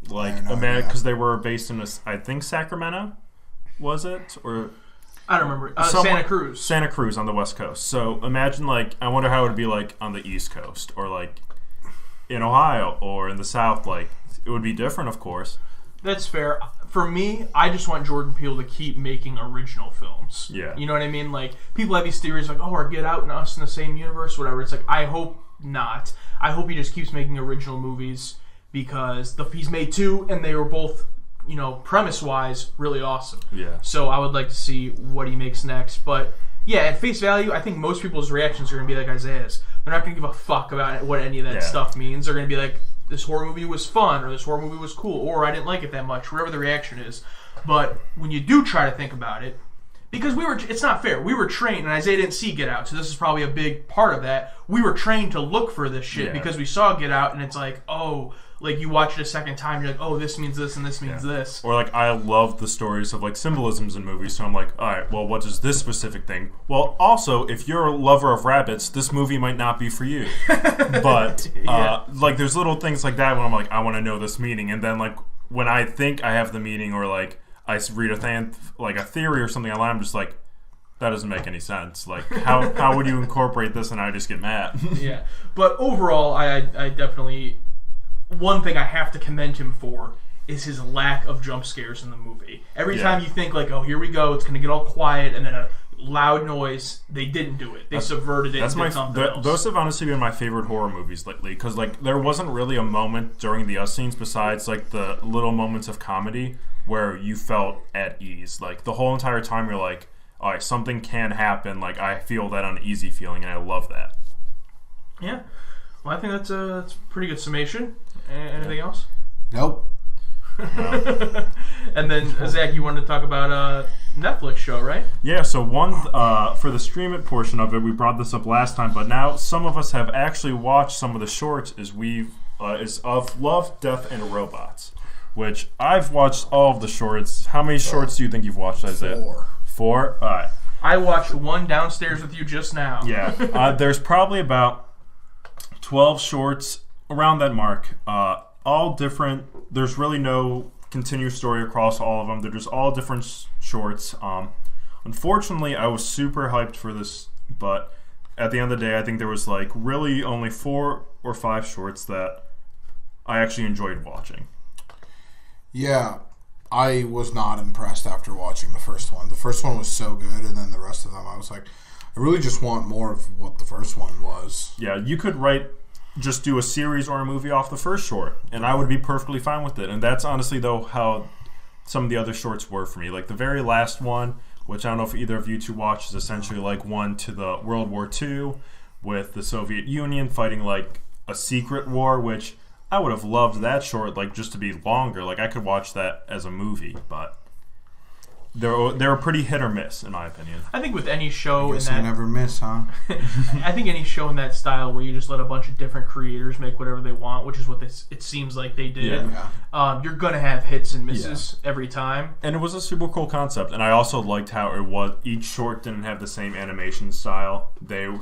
Like, because they were based in, I think, Sacramento, was it? Or I don't remember. Santa Cruz on the West Coast. So imagine, like, I wonder how it would be like on the East Coast, or like in Ohio, or in the South. Like, it would be different, of course. That's fair. For me, I just want Jordan Peele to keep making original films. Yeah. You know what I mean? Like, people have these theories like, oh, are Get Out and Us in the same universe, whatever. It's like, I hope not. I hope he just keeps making original movies, because he's made two, and they were both, you know, premise-wise, really awesome. Yeah. So I would like to see what he makes next. But, yeah, at face value, I think most people's reactions are going to be like Isaiah's. They're not going to give a fuck about what any of that stuff means. They're going to be like, this horror movie was fun, or this horror movie was cool, or I didn't like it that much, wherever the reaction is. But when you do try to think about it, because it's not fair. We were trained, and Isaiah didn't see Get Out, so this is probably a big part of that. We were trained to look for this shit because we saw Get Out, and it's like, oh, like you watch it a second time, you're like, oh, this means this, and this means this. Or like, I love the stories of like symbolisms in movies, so I'm like, all right, well, what is this specific thing? Well, also, if you're a lover of rabbits, this movie might not be for you. But like, there's little things like that when I'm like, I want to know this meaning, and then like when I think I have the meaning, or like I read a theory or something online, I'm just like, that doesn't make any sense. Like, how would you incorporate this? And I just get mad. Yeah, but overall, I definitely, one thing I have to commend him for is his lack of jump scares in the movie. Every time you think like, oh, here we go, it's going to get all quiet, and then a loud noise, they didn't do it. They subverted it and did something else. Those have honestly been my favorite horror movies lately, because like there wasn't really a moment during the Us scenes besides like the little moments of comedy where you felt at ease. Like the whole entire time you're like, all right, something can happen. Like I feel that uneasy feeling, and I love that. Yeah. Well, I think that's a pretty good summation. Anything else? Nope. No. And then, Zach, you wanted to talk about a Netflix show, right? Yeah, so one, for the stream it portion of it, we brought this up last time, but now some of us have actually watched some of the shorts is of Love, Death, and Robots, which I've watched all of the shorts. How many shorts do you think you've watched, Isaiah? 4? All right. I watched one downstairs with you just now. Yeah. There's probably about 12 shorts around that mark. All different. There's really no continuous story across all of them. They're just all different shorts. Unfortunately, I was super hyped for this, but at the end of the day, I think there was like really only 4 or 5 shorts that I actually enjoyed watching. Yeah, I was not impressed after watching the first one. The first one was so good, and then the rest of them, I was like, I really just want more of what the first one was. Yeah, you could just do a series or a movie off the first short, and I would be perfectly fine with it. And that's honestly, though, how some of the other shorts were for me. Like the very last one, which I don't know if either of you two watched, is essentially like one to the World War II with the Soviet Union fighting like a secret war, which I would have loved that short like just to be longer. Like I could watch that as a movie, but they're pretty hit or miss, in my opinion. I think with any show in that... never miss, huh? I think any show in that style where you just let a bunch of different creators make whatever they want, which is what it seems like they did, you're going to have hits and misses every time. And it was a super cool concept. And I also liked how it was... Each short didn't have the same animation style.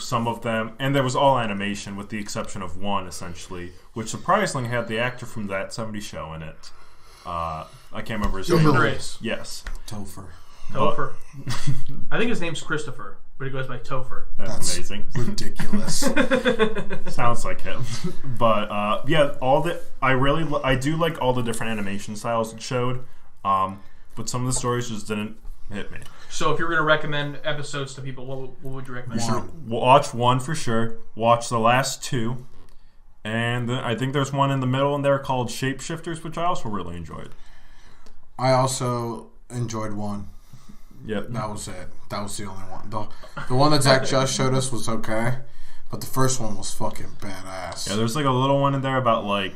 Some of them... And there was all animation, with the exception of one, essentially, which surprisingly had the actor from That 70s Show in it. I can't remember his name. Yes. Topher. I think his name's Christopher, but he goes by Topher. That's amazing. Ridiculous. Sounds like him. But I do like all the different animation styles it showed. But some of the stories just didn't hit me. So if you were going to recommend episodes to people, what would you recommend? One. Watch one for sure. Watch the last 2. And then I think there's one in the middle in there called Shapeshifters, which I also really enjoyed. I also enjoyed one. Yep. That was it. That was the only one. The one that Zach just showed us was okay, but the first one was fucking badass. Yeah, there's like a little one in there about like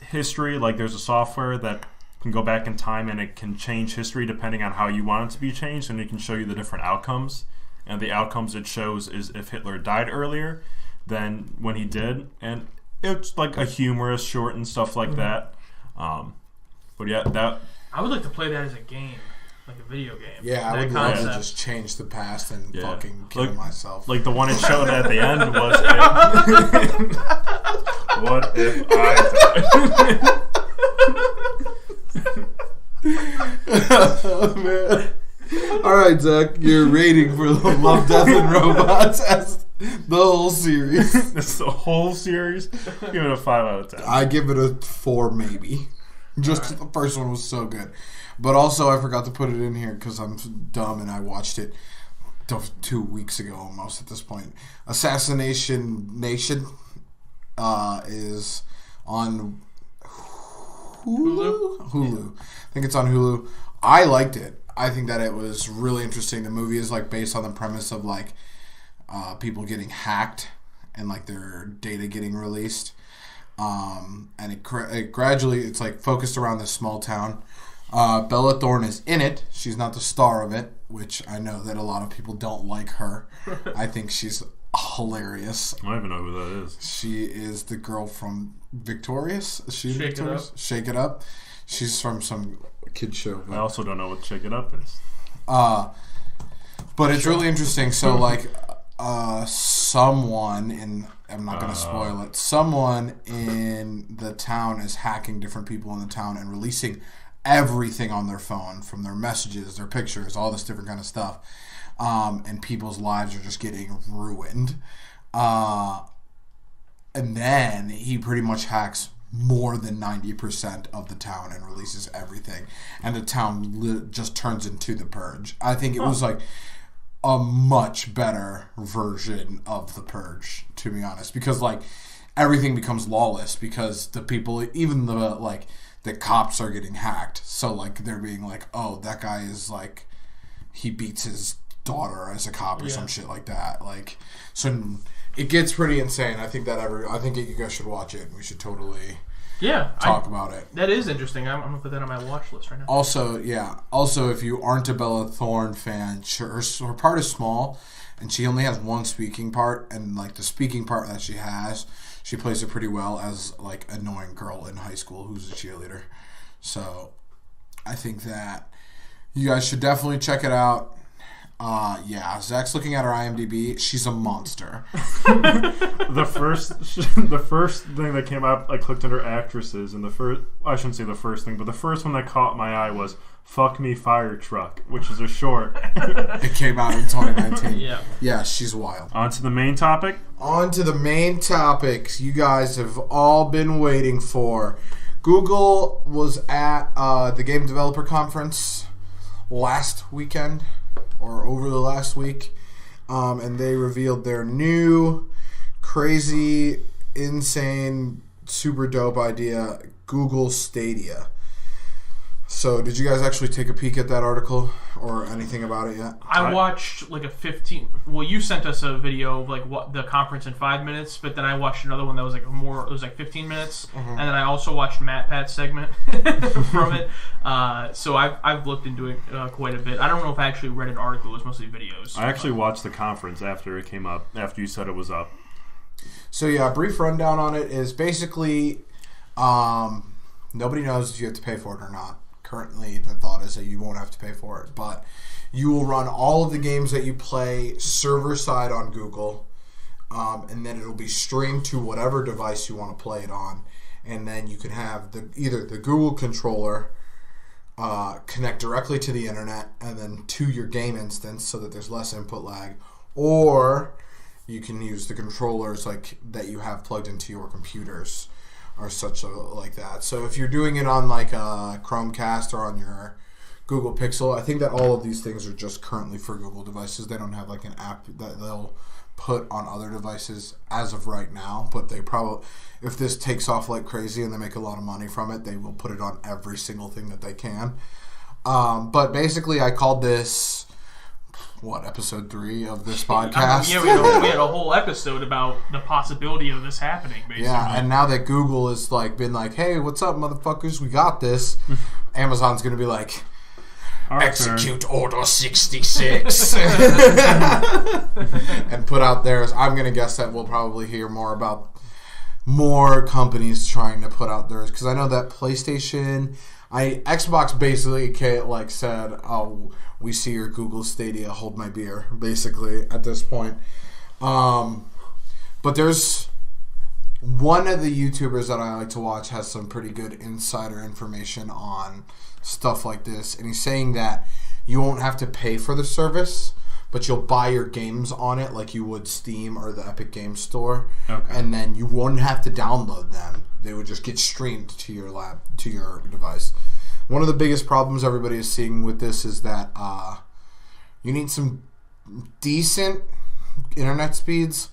history. Like there's a software that can go back in time and it can change history depending on how you want it to be changed, and it can show you the different outcomes. And the outcomes it shows is if Hitler died earlier than when he did, and it's like a humorous short and stuff like that. But yeah, that I would like to play that as a game, like a video game. Yeah, I would love to just change the past and fucking kill myself. Like the one it showed at the end was what if I died? Oh, man. Alright, Zach, your rating for Love, Death, and Robots as the whole series. This is the whole series? Give it a 5 out of 10. I give it a 4 maybe. Just because the first one was so good. But also, I forgot to put it in here because I'm dumb and I watched it 2 weeks ago almost at this point. Assassination Nation is on Hulu. I think it's on Hulu. I liked it. I think that it was really interesting. The movie is like based on the premise of like people getting hacked and like their data getting released. And it gradually, it's like focused around this small town. Bella Thorne is in it. She's not the star of it, which I know that a lot of people don't like her. I think she's hilarious. I don't even know who that is. She is the girl from Victorious. Is she Shake Victorious? It Up. Shake It Up. She's from some kid show. I also don't know what Shake It Up is. But it's really interesting. So like someone in, I'm not going to spoil it, someone in the town is hacking different people in the town and releasing everything on their phone, from their messages, their pictures, all this different kind of stuff. And people's lives are just getting ruined. And then he pretty much hacks more than 90% of the town and releases everything. And the town just turns into The Purge. I think it was like a much better version of The Purge, to be honest. Because like everything becomes lawless because the people, even the cops are getting hacked. So like they're being like, oh, that guy is like, he beats his daughter as a cop or some shit like that. Like, so it gets pretty insane. I think you guys should watch it. We should totally talk about it. That is interesting. I'm gonna put that on my watch list right now. Also, if you aren't a Bella Thorne fan, her part is small, and she only has one speaking part, and like the speaking part that she has, she plays it pretty well as like annoying girl in high school who's a cheerleader. So I think that you guys should definitely check it out. Zach's looking at her IMDb. She's a monster. The first thing that came up, I clicked under actresses, and I shouldn't say the first thing, but the first one that caught my eye was "Fuck Me Fire Truck," which is a short. It came out in 2019. Yeah, she's wild. On to the main topic. On to the main topics you guys have all been waiting for. Google was at the Game Developer Conference last weekend, or over the last week, and they revealed their new, crazy, insane, super dope idea, Google Stadia. So, did you guys actually take a peek at that article or anything about it yet? I watched like a 15. Well, you sent us a video of like what the conference in 5 minutes, but then I watched another one that was like more. It was like 15 minutes, and then I also watched Pat's segment from it. So I've looked into it quite a bit. I don't know if I actually read an article. It was mostly videos. I actually watched the conference after it came up. After you said it was up. So yeah, a brief rundown on it is basically nobody knows if you have to pay for it or not. Currently, the thought is that you won't have to pay for it, but you will run all of the games that you play server-side on Google, and then it'll be streamed to whatever device you want to play it on, and then you can have either the Google controller connect directly to the internet and then to your game instance so that there's less input lag, or you can use the controllers like that you have plugged into your computers or such like that. So if you're doing it on like a Chromecast or on your Google Pixel, I think that all of these things are just currently for Google devices. They don't have like an app that they'll put on other devices as of right now, but they probably, if this takes off like crazy and they make a lot of money from it, they will put it on every single thing that they can. But basically, I called this, episode 3 of this podcast? We had a whole episode about the possibility of this happening, basically. Yeah, and now that Google has been like, hey, what's up, motherfuckers? We got this. Amazon's going to be like, execute Order 66. And put out theirs. I'm going to guess that we'll probably hear more about more companies trying to put out theirs. Because I know that PlayStation... Xbox basically said, oh, we see your Google Stadia, hold my beer, basically, at this point. But there's one of the YouTubers that I like to watch has some pretty good insider information on stuff like this. And he's saying that you won't have to pay for the service, but you'll buy your games on it like you would Steam or the Epic Games Store. Okay. And then you wouldn't have to download them. They would just get streamed to your device. One of the biggest problems everybody is seeing with this is that you need some decent internet speeds.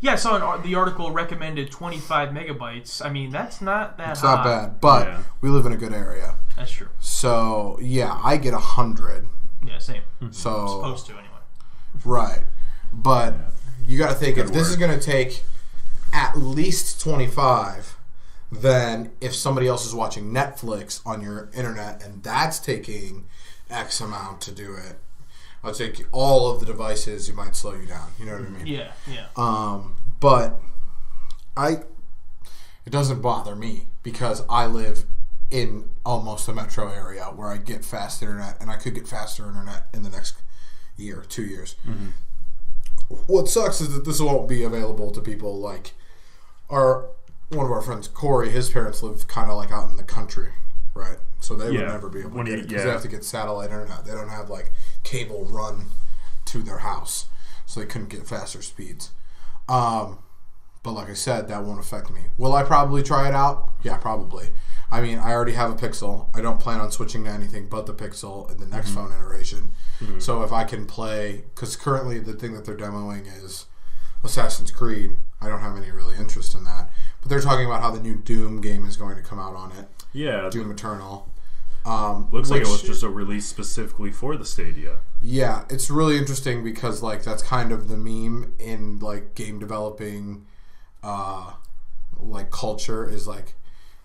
Yeah, so the article recommended 25 megabytes. I mean, that's not that high. It's not bad, but we live in a good area. That's true. So, yeah, I get 100. Yeah, same. So I'm supposed to, anyway. Right. But you got to think, if this is going to take at least 25... then if somebody else is watching Netflix on your internet and that's taking X amount to do it, I'd say all of the devices, you might slow you down. You know what I mean? Yeah. But it doesn't bother me because I live in almost a metro area where I get fast internet, and I could get faster internet in the next year, 2 years. Mm-hmm. What sucks is that this won't be available to people like one of our friends, Corey. His parents live kind of out in the country, right? So they would never be able to get it because they have to get satellite internet. They don't have cable run to their house, so they couldn't get faster speeds. But like I said, that won't affect me. Will I probably try it out? Yeah, probably. I mean, I already have a Pixel. I don't plan on switching to anything but the Pixel in the next phone iteration. Mm-hmm. So if I can play, because currently the thing that they're demoing is Assassin's Creed. I don't have any really interest in that. But they're talking about how the new Doom game is going to come out on it. Yeah. Doom Eternal. Looks like it was just a release specifically for the Stadia. Yeah, it's really interesting because that's kind of the meme in game developing culture is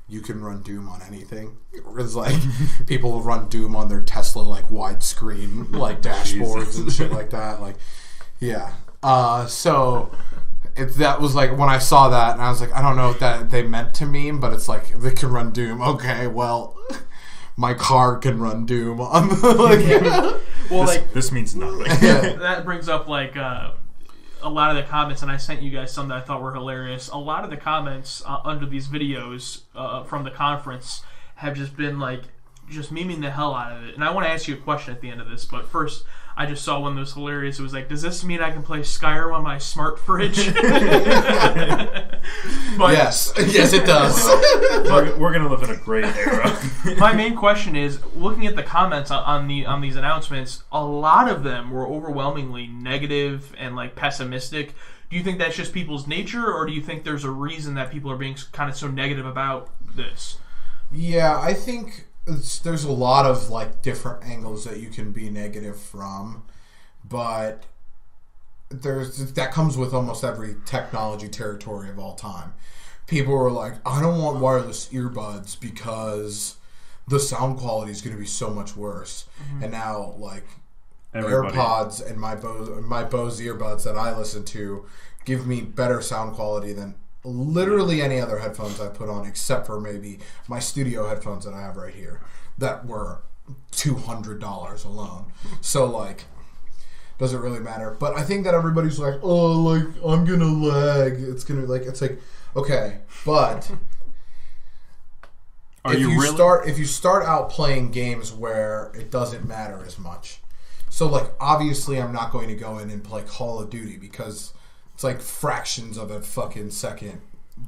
you can run Doom on anything. It's people will run Doom on their Tesla widescreen dashboards and shit like that. Yeah. So that was when I saw that, and I was I don't know what that they meant to mean, but it's they can run Doom. Okay, well, my car can run Doom on the Well, this means nothing. That brings up a lot of the comments, and I sent you guys some that I thought were hilarious. A lot of the comments under these videos from the conference have just been just memeing the hell out of it. And I want to ask you a question at the end of this, but first, I just saw one that was hilarious. It was does this mean I can play Skyrim on my smart fridge? Yes, it does. We're going to live in a great era. My main question is, looking at the comments on these announcements, a lot of them were overwhelmingly negative and pessimistic. Do you think that's just people's nature, or do you think there's a reason that people are being kind of so negative about this? Yeah, I think there's a lot of different angles that you can be negative from, but that comes with almost every technology territory of all time. People were I don't want wireless earbuds because the sound quality is going to be so much worse. Mm-hmm. And now AirPods and my Bose earbuds that I listen to give me better sound quality than literally any other headphones I put on, except for maybe my studio headphones that I have right here that were $200 alone. So doesn't really matter. But I think that everybody's I'm gonna lag. It's gonna okay, but if you start out playing games where it doesn't matter as much. So obviously I'm not going to go in and play Call of Duty because it's fractions of a fucking second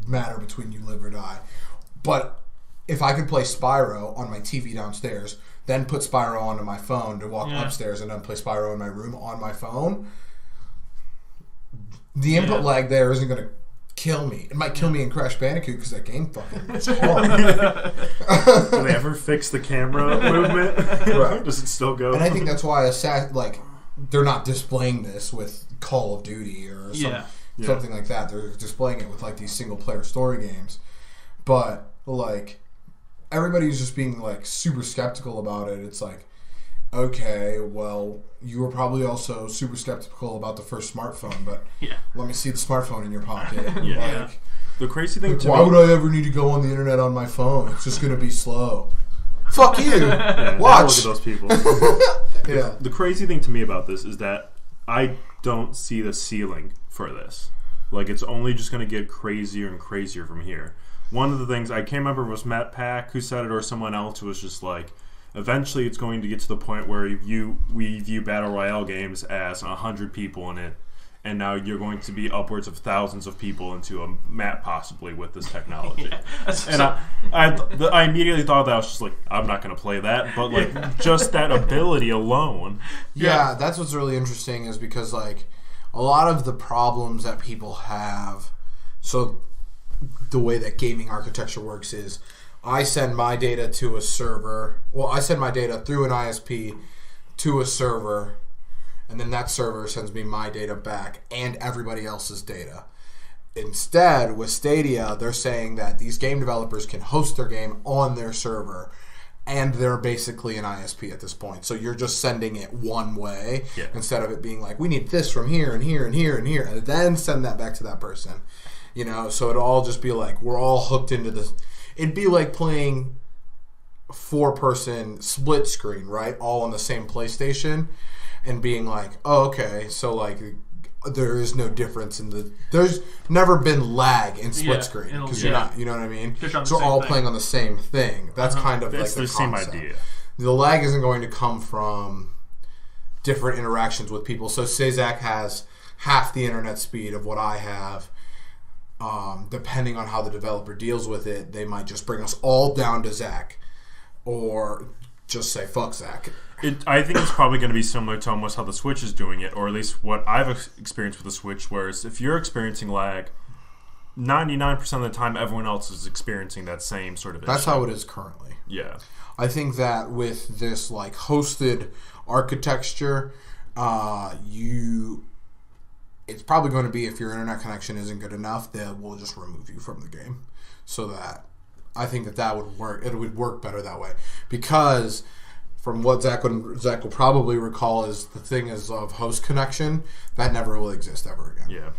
matter between you live or die. But if I could play Spyro on my TV downstairs, then put Spyro onto my phone to walk upstairs and then play Spyro in my room on my phone, The input lag there isn't going to kill me. It might kill me in Crash Bandicoot because that game fucking is hard. Do they ever fix the camera movement? Right. Does it still go? And I think that's why they're not displaying this with Call of Duty or something like that. They're displaying it with like these single player story games. But like everybody's just being like super skeptical about it. It's like, okay, well, you were probably also super skeptical about the first smartphone, but let me see the smartphone in your pocket. Like, the crazy thing why would I ever need to go on the internet on my phone? It's just going to be slow. Fuck you. Watch. Look at those people. The crazy thing to me about this is that I don't see the ceiling for this. Like, it's only just going to get crazier and crazier from here. One of the things, I can't remember if it was Matt Pack who said it or someone else who was just like, eventually it's going to get to the point where we view Battle Royale games as 100 people in it, and now you're going to be upwards of thousands of people into a map possibly with this technology. And I immediately thought that I was just like, I'm not going to play that, but like just that ability alone. Yeah, that's what's really interesting is because like a lot of the problems that people have, so the way that gaming architecture works is I send my data to a server. Well, I send my data through an ISP to a server, and then that server sends me my data back and everybody else's data. Instead, with Stadia, they're saying that these game developers can host their game on their server, and they're basically an ISP at this point. So you're just sending it one way instead of it being like, we need this from here and here and here and here, and then send that back to that person. You know, so it'll all just be like, we're all hooked into this. It'd be like playing 4-person split screen, right? All on the same PlayStation, and being like, oh, okay, so like there is no difference in the. There's never been lag in split screen because you're not. You know what I mean? So we're all playing on the same thing. That's kind of like the same concept. idea. The lag isn't going to come from different interactions with people. So say Zach has half the internet speed of what I have. Depending on how the developer deals with it, they might just bring us all down to Zach, or just say fuck Zach. I think it's probably going to be similar to almost how the Switch is doing it, or at least what I've experienced with the Switch, whereas if you're experiencing lag, 99% of the time everyone else is experiencing that same sort of issue. That's how it is currently. Yeah. I think that with this like hosted architecture, it's probably going to be if your internet connection isn't good enough, then we'll just remove you from the game. So that I think that would work. It would work better that way because from what Zach will probably recall is the thing is of host connection that never will exist ever again. Yeah.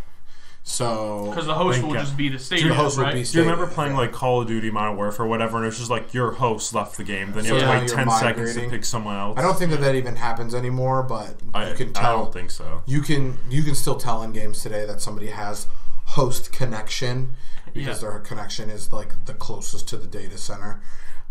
So because the host will just be the Stadia, the host right? will be Do Stadia, you remember playing like Call of Duty Modern Warfare or whatever, and it's just like your host left the game, then you have to wait 10 seconds to pick someone else? I don't think that even happens anymore, but you can tell. I don't think so. You can still tell in games today that somebody has host connection because their connection is like the closest to the data center.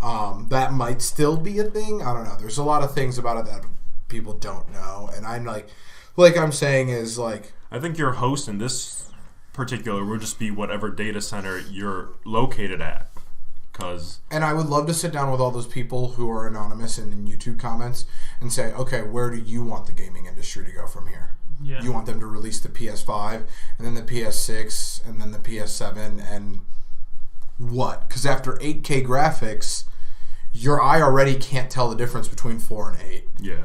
That might still be a thing. I don't know. There's a lot of things about it that people don't know, and I'm like I'm saying is like I think your host in this particular will just be whatever data center you're located at. And I would love to sit down with all those people who are anonymous in YouTube comments and say, okay, where do you want the gaming industry to go from here? Yeah. You want them to release the PS5 and then the PS6 and then the PS7 and what? Because after 8K graphics, your eye already can't tell the difference between 4 and 8. Yeah.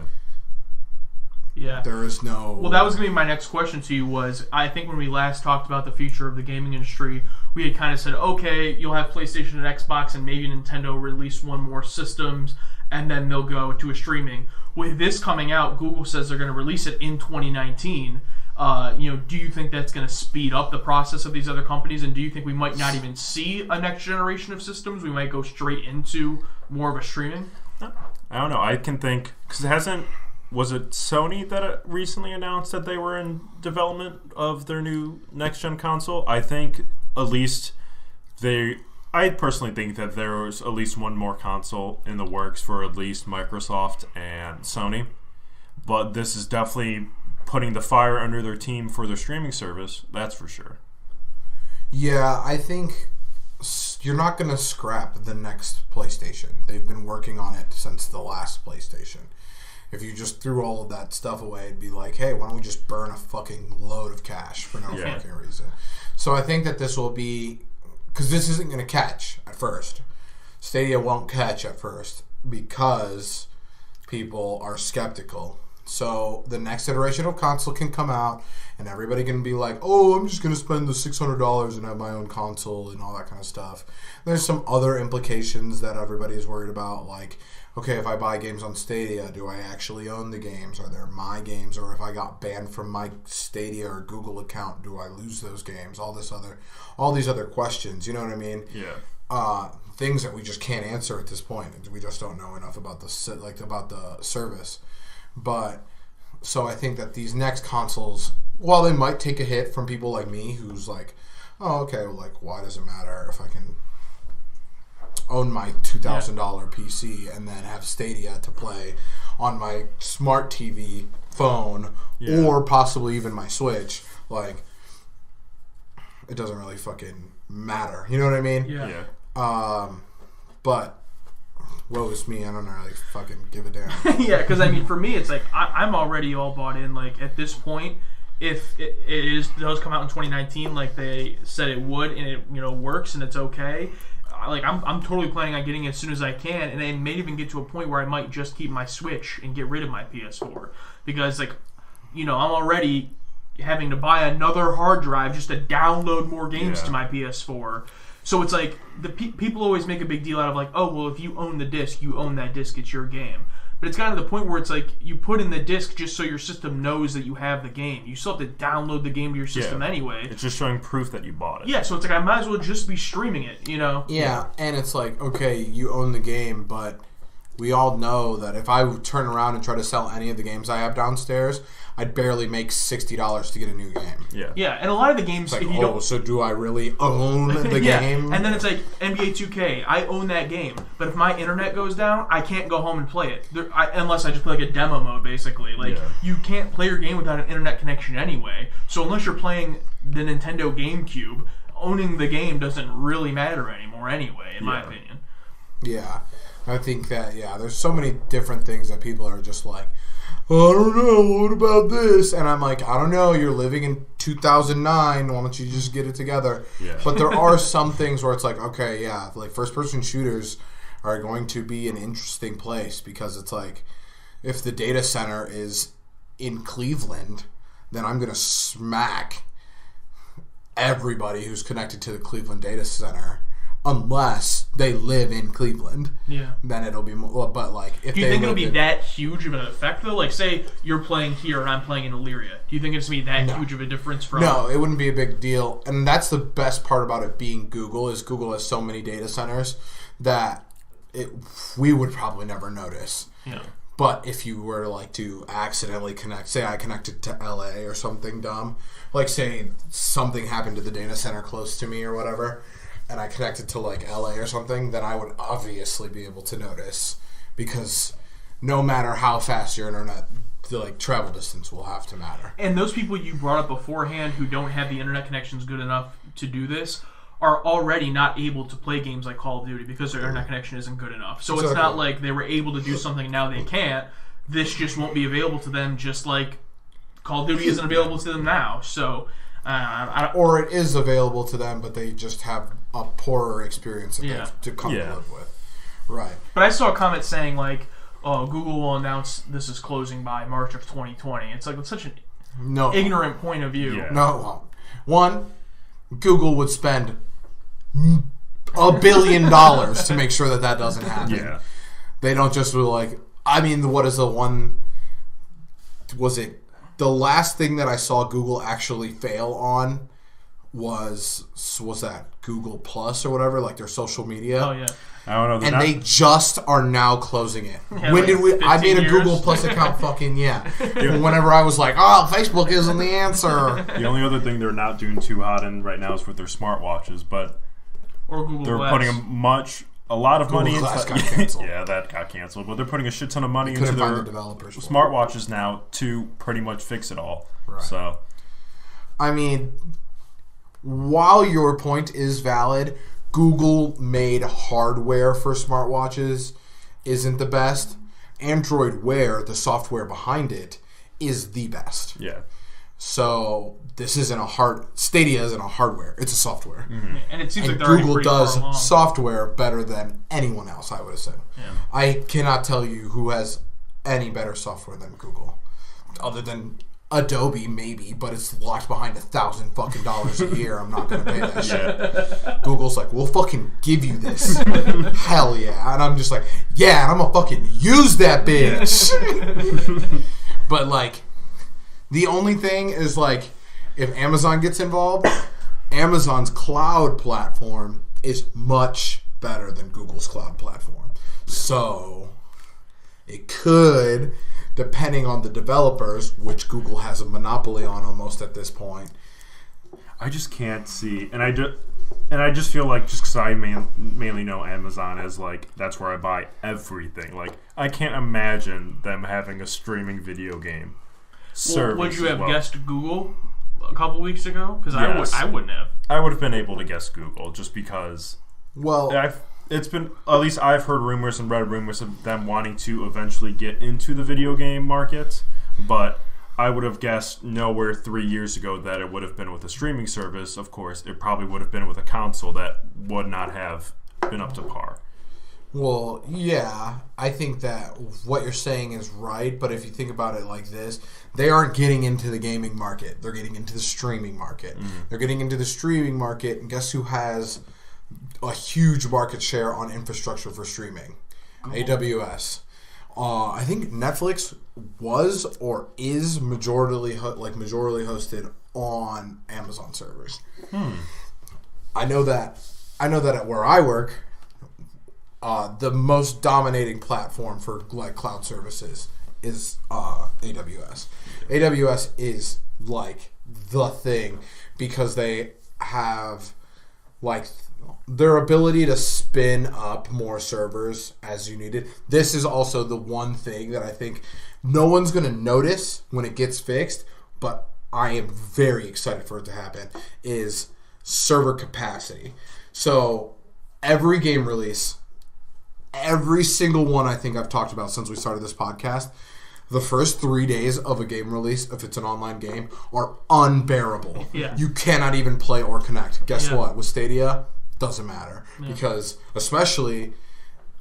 Yeah. There is no... Well, that was going to be my next question to you was, I think when we last talked about the future of the gaming industry, we had kind of said, okay, you'll have PlayStation and Xbox and maybe Nintendo release one more systems and then they'll go to a streaming. With this coming out, Google says they're going to release it in 2019. Do you think that's going to speed up the process of these other companies? And do you think we might not even see a next generation of systems? We might go straight into more of a streaming? I don't know. I can think... Because it hasn't... Was it Sony that recently announced that they were in development of their new next-gen console? I think at least I personally think that there was at least one more console in the works for at least Microsoft and Sony. But this is definitely putting the fire under their team for their streaming service. That's for sure. Yeah, I think you're not going to scrap the next PlayStation. They've been working on it since the last PlayStation. If you just threw all of that stuff away, it'd be like, hey, why don't we just burn a fucking load of cash for no fucking reason? So I think that this will be, because this isn't going to catch at first. Stadia won't catch at first because people are skeptical. So the next iteration of console can come out and everybody can be like, oh, I'm just going to spend the $600 and have my own console and all that kind of stuff. There's some other implications that everybody's worried about, like, okay, if I buy games on Stadia, do I actually own the games? Are they my games? Or if I got banned from my Stadia or Google account, do I lose those games? All these other questions, you know what I mean? Yeah. Things that we just can't answer at this point. We just don't know enough about the service. But so I think that these next consoles, while they might take a hit from people like me, who's like, oh, okay, well, like, why does it matter if I can own my $2,000 PC and then have Stadia to play on my smart TV, phone, or possibly even my Switch? Like, it doesn't really fucking matter. You know what I mean? Yeah. But woe is me. I don't really fucking give a damn. Yeah, because I mean, for me, it's like I'm already all bought in. Like at this point, if it does come out in 2019, like they said it would, and it works and it's okay. Like I'm totally planning on getting it as soon as I can, and it may even get to a point where I might just keep my Switch and get rid of my PS4 because like I'm already having to buy another hard drive just to download more games to my PS4. So it's like the people always make a big deal out of like, oh well, if you own the disc, you own that disc, it's your game. But it's gotten to the point where it's like you put in the disc just so your system knows that you have the game. You still have to download the game to your system anyway. It's just showing proof that you bought it. Yeah, so it's like I might as well just be streaming it, Yeah, and it's like, okay, you own the game, but we all know that if I turn around and try to sell any of the games I have downstairs, I'd barely make $60 to get a new game. Yeah. Yeah, and a lot of the games, it's like, if you don't... so do I really own the game? And then it's like NBA 2K, I own that game, but if my internet goes down, I can't go home and play it. Unless I just play like a demo mode, basically. Like, you can't play your game without an internet connection anyway. So unless you're playing the Nintendo GameCube, owning the game doesn't really matter anymore anyway, in my opinion. Yeah. I think that, there's so many different things that people are just like, oh, I don't know, what about this? And I'm like, I don't know, you're living in 2009, why don't you just get it together? Yeah. But there are some things where it's like, okay, like first-person shooters are going to be an interesting place because it's like, if the data center is in Cleveland, then I'm going to smack everybody who's connected to the Cleveland data center. Unless they live in Cleveland, then it'll be more. But like, if do you think it'll be that huge of an effect though? Like, say you're playing here and I'm playing in Illyria. Do you think it's gonna be that huge of a difference from? No, it wouldn't be a big deal. And that's the best part about it being Google is Google has so many data centers that we would probably never notice. Yeah. But if you were like to accidentally connect, say I connected to LA or something dumb, like say something happened to the data center close to me or whatever, and I connected to like LA or something, then I would obviously be able to notice because no matter how fast your internet, the like travel distance will have to matter. And those people you brought up beforehand who don't have the internet connections good enough to do this are already not able to play games like Call of Duty because their internet connection isn't good enough. So it's not like they were able to do something now they can't. This just won't be available to them, just like Call of Duty isn't available to them now. So or it is available to them, but they just have a poorer experience that they have to come to live with. Right. But I saw a comment saying like, "Oh, Google will announce this is closing by March of 2020." It's like it's such an ignorant point of view. Yeah. No, one, Google would spend $1 billion to make sure that doesn't happen. Yeah. They don't just like. I mean, what is the one? Was it? The last thing that I saw Google actually fail on was that Google Plus or whatever, like their social media. Oh yeah. I don't know. And they just are now closing it. Yeah, when like did we? I made a years? Google Plus account. Fucking Whenever I was like, oh, Facebook isn't the answer. The only other thing they're not doing too hot in right now is with their smartwatches, but or Google they're Glass. putting a lot of money into Glass got canceled. Yeah, that got canceled. But they're putting a shit ton of money into Couldn't find their the developers smartwatches now to pretty much fix it all. Right. So, I mean, while your point is valid, Google made hardware for smartwatches isn't the best. Android Wear, the software behind it, is the best. Yeah. So this isn't Stadia isn't a hardware; it's a software. Mm-hmm. And it seems like they're Google already pretty does far along. software better than anyone else, I would assume. Yeah. I cannot tell you who has any better software than Google, other than Adobe, maybe, but it's locked behind $1,000 fucking a year. I'm not gonna pay that shit. Google's like, we'll fucking give you this. Hell yeah. And I'm just like, yeah, and I'm gonna fucking use that bitch. But like, the only thing is like, if Amazon gets involved, Amazon's cloud platform is much better than Google's cloud platform. So it could, depending on the developers, which Google has a monopoly on almost at this point. I just can't see, and I just feel like, just because I mainly know Amazon as like, that's where I buy everything. Like, I can't imagine them having a streaming video game service. Would you have guessed Google a couple weeks ago? Because Yes. I wouldn't have. I would have been able to guess Google just because. Well, It's been, at least I've heard rumors and read rumors of them wanting to eventually get into the video game market, but I would have guessed nowhere 3 years ago that it would have been with a streaming service. Of course, it probably would have been with a console that would not have been up to par. Well, yeah, I think that what you're saying is right, but if you think about it like this, they aren't getting into the gaming market. They're getting into the streaming market. They're getting into the streaming market, and guess who has a huge market share on infrastructure for streaming? AWS. I think Netflix was or is majorly hosted on Amazon servers. I know that at where I work, the most dominating platform for like cloud services is AWS. AWS is like the thing because they have like their ability to spin up more servers as you need it. This is also the one thing that I think no one's going to notice when it gets fixed, but I am very excited for it to happen, is server capacity. So every game release, every single one I think I've talked about since we started this podcast, the first 3 days of a game release, if it's an online game, are unbearable. Yeah. You cannot even play or connect. Guess what? With Stadia, doesn't matter. Because especially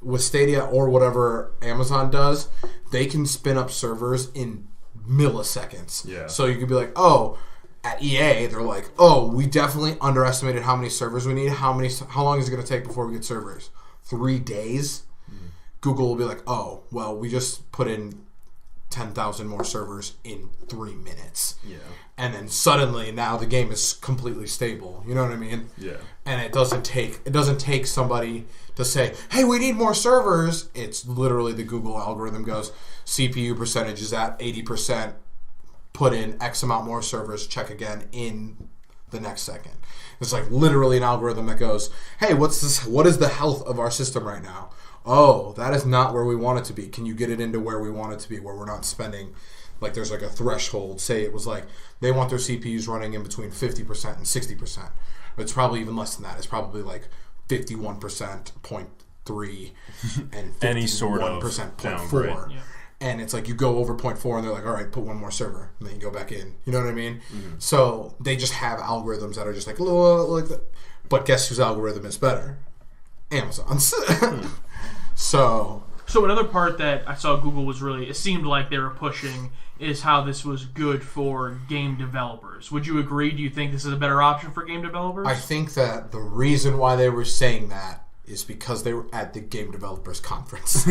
with Stadia or whatever Amazon does, they can spin up servers in milliseconds. Yeah. So you could be like, oh, at EA, they're like, oh, we definitely underestimated how many servers we need. How long is it going to take before we get servers? 3 days? Google will be like, oh, well, we just put in 10,000 more servers in 3 minutes. Yeah. And then suddenly now the game is completely stable. You know what I mean? Yeah. And it doesn't take somebody to say, hey, we need more servers. It's literally the Google algorithm goes, CPU percentage is at 80%, put in X amount more servers, check again in the next second. It's like literally an algorithm that goes, hey, what is the health of our system right now? Oh, that is not where we want it to be. Can you get it into where we want it to be, where we're not spending, like there's like a threshold. Say it was like they want their CPUs running in between 50% and 60%. It's probably even less than that. It's probably like 51%, 0.3, and 51% Any sort of 0.4. downgrade. Yeah. And it's like you go over 0.4 and they're like, all right, put one more server. And then you go back in. You know what I mean? So they just have algorithms that are just like that. But guess whose algorithm is better? Amazon's. So another part that I saw Google was really, it seemed like they were pushing, is how this was good for game developers. Would you agree? Do you think this is a better option for game developers? I think that the reason why they were saying that is because they were at the Game Developers Conference.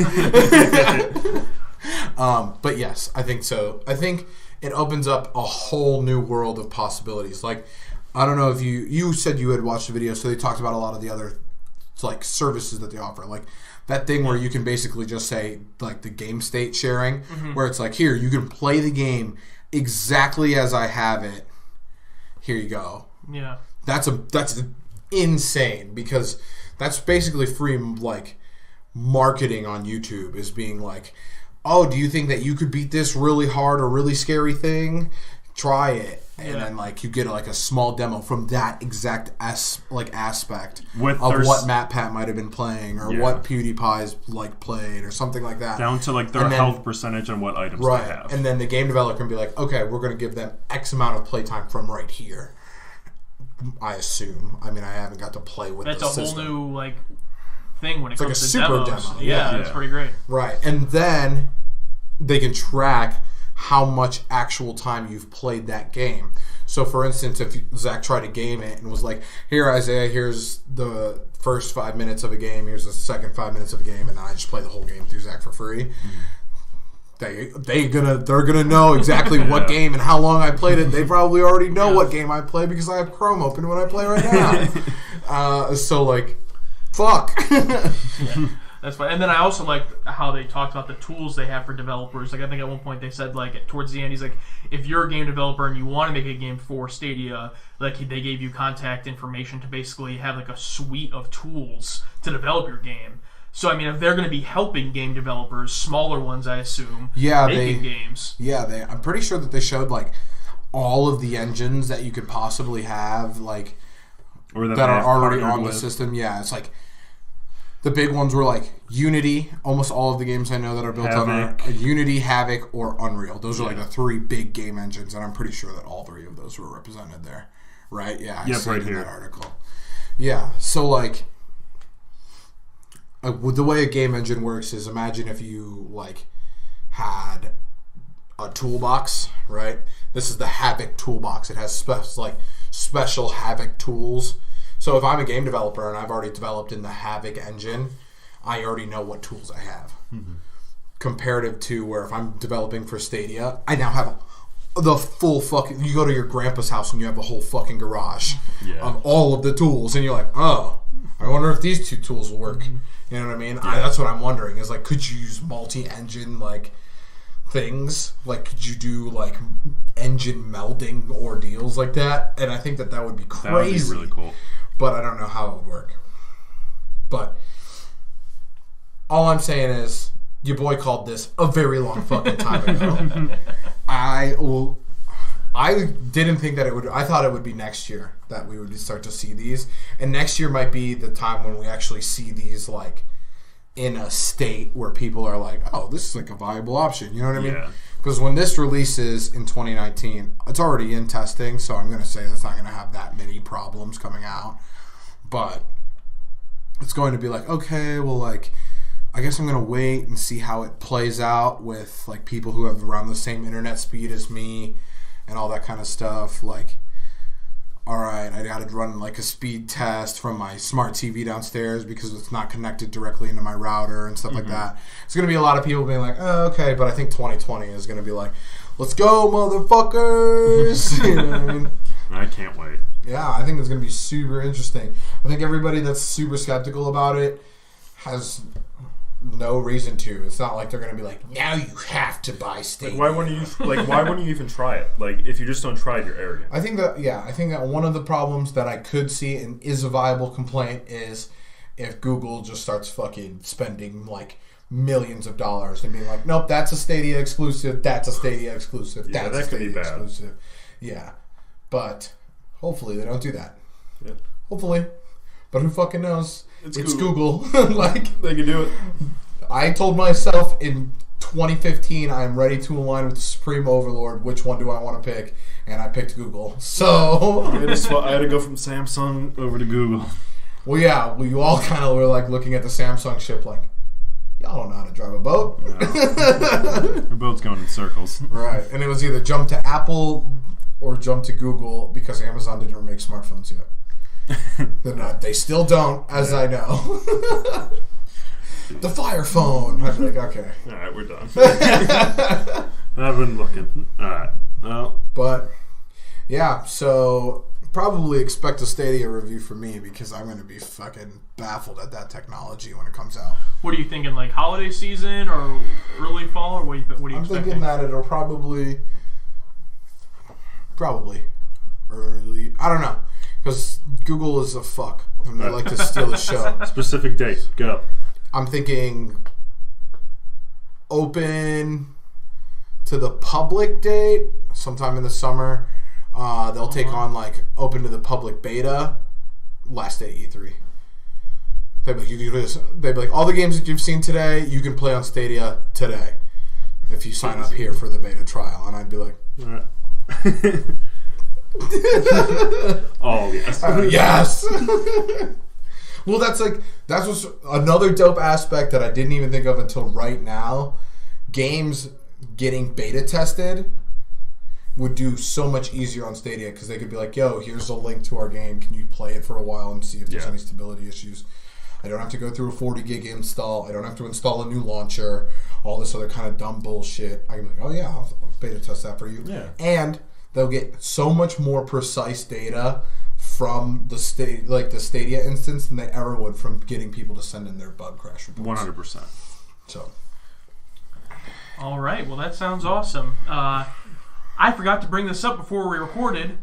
But yes, I think so. I think it opens up a whole new world of possibilities. Like, I don't know if you said you had watched the video, so they talked about a lot of the other like services that they offer. Like that thing where you can basically just say like the game state sharing, where it's like, here, you can play the game exactly as I have it. Here you go. Yeah. That's insane because that's basically free like marketing on YouTube, is being like, oh, do you think that you could beat this really hard or really scary thing? Try it. and then like you get like a small demo from that exact aspect With of what MatPat might have been playing, or what PewDiePie's like played, or something like that, down to like their health percentage and what items they have. And then the game developer can be like, okay, we're going to give them X amount of playtime from right here. I assume. I mean, I haven't got to play with. That's a whole new like thing when it comes to super demos. Demo. Yeah, it's pretty great. Right, and then they can track how much actual time you've played that game. So, for instance, if Zach tried to game it and was like, "Here, Isaiah, here's the first 5 minutes of a game. Here's the second 5 minutes of a game," and then I just play the whole game through Zach for free. They're gonna know exactly what game and how long I played it. They probably already know what game I play because I have Chrome open when I play right now. So like, fuck. That's fine. And then I also like how they talked about the tools they have for developers. Like I think at one point they said like towards the end, he's like, if you're a game developer and you want to make a game for Stadia, like they gave you contact information to basically have like a suite of tools to develop your game. So I mean, if they're going to be helping game developers, smaller ones, I assume, making games. Yeah, I'm pretty sure that they showed like all of the engines that you could possibly have, like or that are already on the system. Yeah, it's like. The big ones were like Unity. Almost all of the games I know that are built on are Unity, Havoc, or Unreal. Those are like the three big game engines, and I'm pretty sure that all three of those were represented there. Right? Yeah, I see it in that article. Yeah, so like the way a game engine works is imagine if you like had a toolbox, right? This is the Havoc toolbox. It has special Havoc tools. So if I'm a game developer and I've already developed in the Havoc engine, I already know what tools I have. Mm-hmm. Comparative to where if I'm developing for Stadia, I now have the full fucking... You go to your grandpa's house and you have a whole fucking garage of all of the tools. And you're like, oh, I wonder if these two tools will work. Mm-hmm. You know what I mean? Yeah. That's what I'm wondering is like, could you use multi-engine like things? Like, could you do like engine melding ordeals like that? And I think that would be crazy. That would be really cool. But I don't know how it would work. But all I'm saying is, your boy called this a very long fucking time ago. I didn't think that it would. I thought it would be next year that we would start to see these, and next year might be the time when we actually see these like in a state where people are like, "Oh, this is like a viable option." You know what I mean? Because when this releases in 2019, it's already in testing, so I'm going to say that's not going to have that many problems coming out. But it's going to be like, okay, well, like, I guess I'm going to wait and see how it plays out with, like, people who have around the same internet speed as me and all that kind of stuff. Like, all right, I got to run, like, a speed test from my smart TV downstairs because it's not connected directly into my router and stuff like that. It's going to be a lot of people being like, oh, okay, but I think 2020 is going to be like, let's go, motherfuckers! You know what I mean? I can't wait. Yeah, I think it's going to be super interesting. I think everybody that's super skeptical about it has no reason to. It's not like they're going to be like, now you have to buy Stadia. Like, why wouldn't you even try it? Like, if you just don't try it, you're arrogant. I think that one of the problems that I could see and is a viable complaint is if Google just starts fucking spending like millions of dollars and being like, nope, that's a Stadia exclusive, that's a Stadia exclusive, that's a Stadia exclusive. Yeah. But hopefully they don't do that. Yeah. Hopefully. But who fucking knows? It's Google. Like, they can do it. I told myself in 2015 I'm ready to align with the Supreme Overlord. Which one do I want to pick? And I picked Google. So I had to go from Samsung over to Google. Well, yeah. Well, you all kind of were like looking at the Samsung ship like, y'all don't know how to drive a boat. No. Our boat's going in circles. Right. And it was either jump to Apple or jump to Google because Amazon didn't make smartphones yet. They still don't, as I know. The Fire Phone. I'd be like, okay. Alright, we're done. I've been looking. Alright. Well. But, yeah, so probably expect a Stadia review from me because I'm going to be fucking baffled at that technology when it comes out. What are you thinking, like holiday season or early fall, or what are you expecting? I'm thinking that it'll probably early. I don't know. Because Google is a fuck, and they like to steal the show. Specific date, go. I'm thinking open to the public date sometime in the summer. They'll take on like open to the public beta. Last day at E3. They'd be like, you do this. They'd be like, all the games that you've seen today, you can play on Stadia today if you sign up here for the beta trial. And I'd be like, oh yes, yes. Well, that's what's another dope aspect that I didn't even think of until right now. Games getting beta tested would do so much easier on Stadia because they could be like, yo, here's a link to our game. Can you play it for a while and see if there's any stability issues? I don't have to go through a 40 gig install. I don't have to install a new launcher. All this other kind of dumb bullshit. I can be like, oh yeah, I'll beta test that for you. Yeah. And they'll get so much more precise data from the Stadia instance than they ever would from getting people to send in their bug crash reports. 100%. So. All right. Well, that sounds awesome. I forgot to bring this up before we recorded,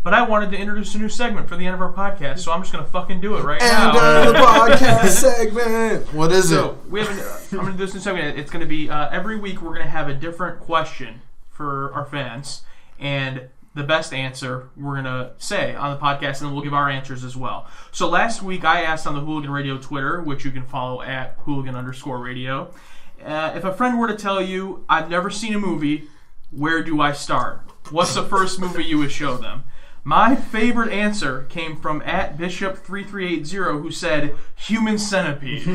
but I wanted to introduce a new segment for the end of our podcast, so I'm just going to fucking do it right now. End of the podcast segment. What is it? I'm going to do this new segment. It's going to be every week we're going to have a different question for our fans, and the best answer we're going to say on the podcast, and then we'll give our answers as well. So last week I asked on the Hooligan Radio Twitter, which you can follow at Hooligan_radio, if a friend were to tell you, I've never seen a movie, where do I start? What's the first movie you would show them? My favorite answer came from @Bishop3380, who said Human Centipede.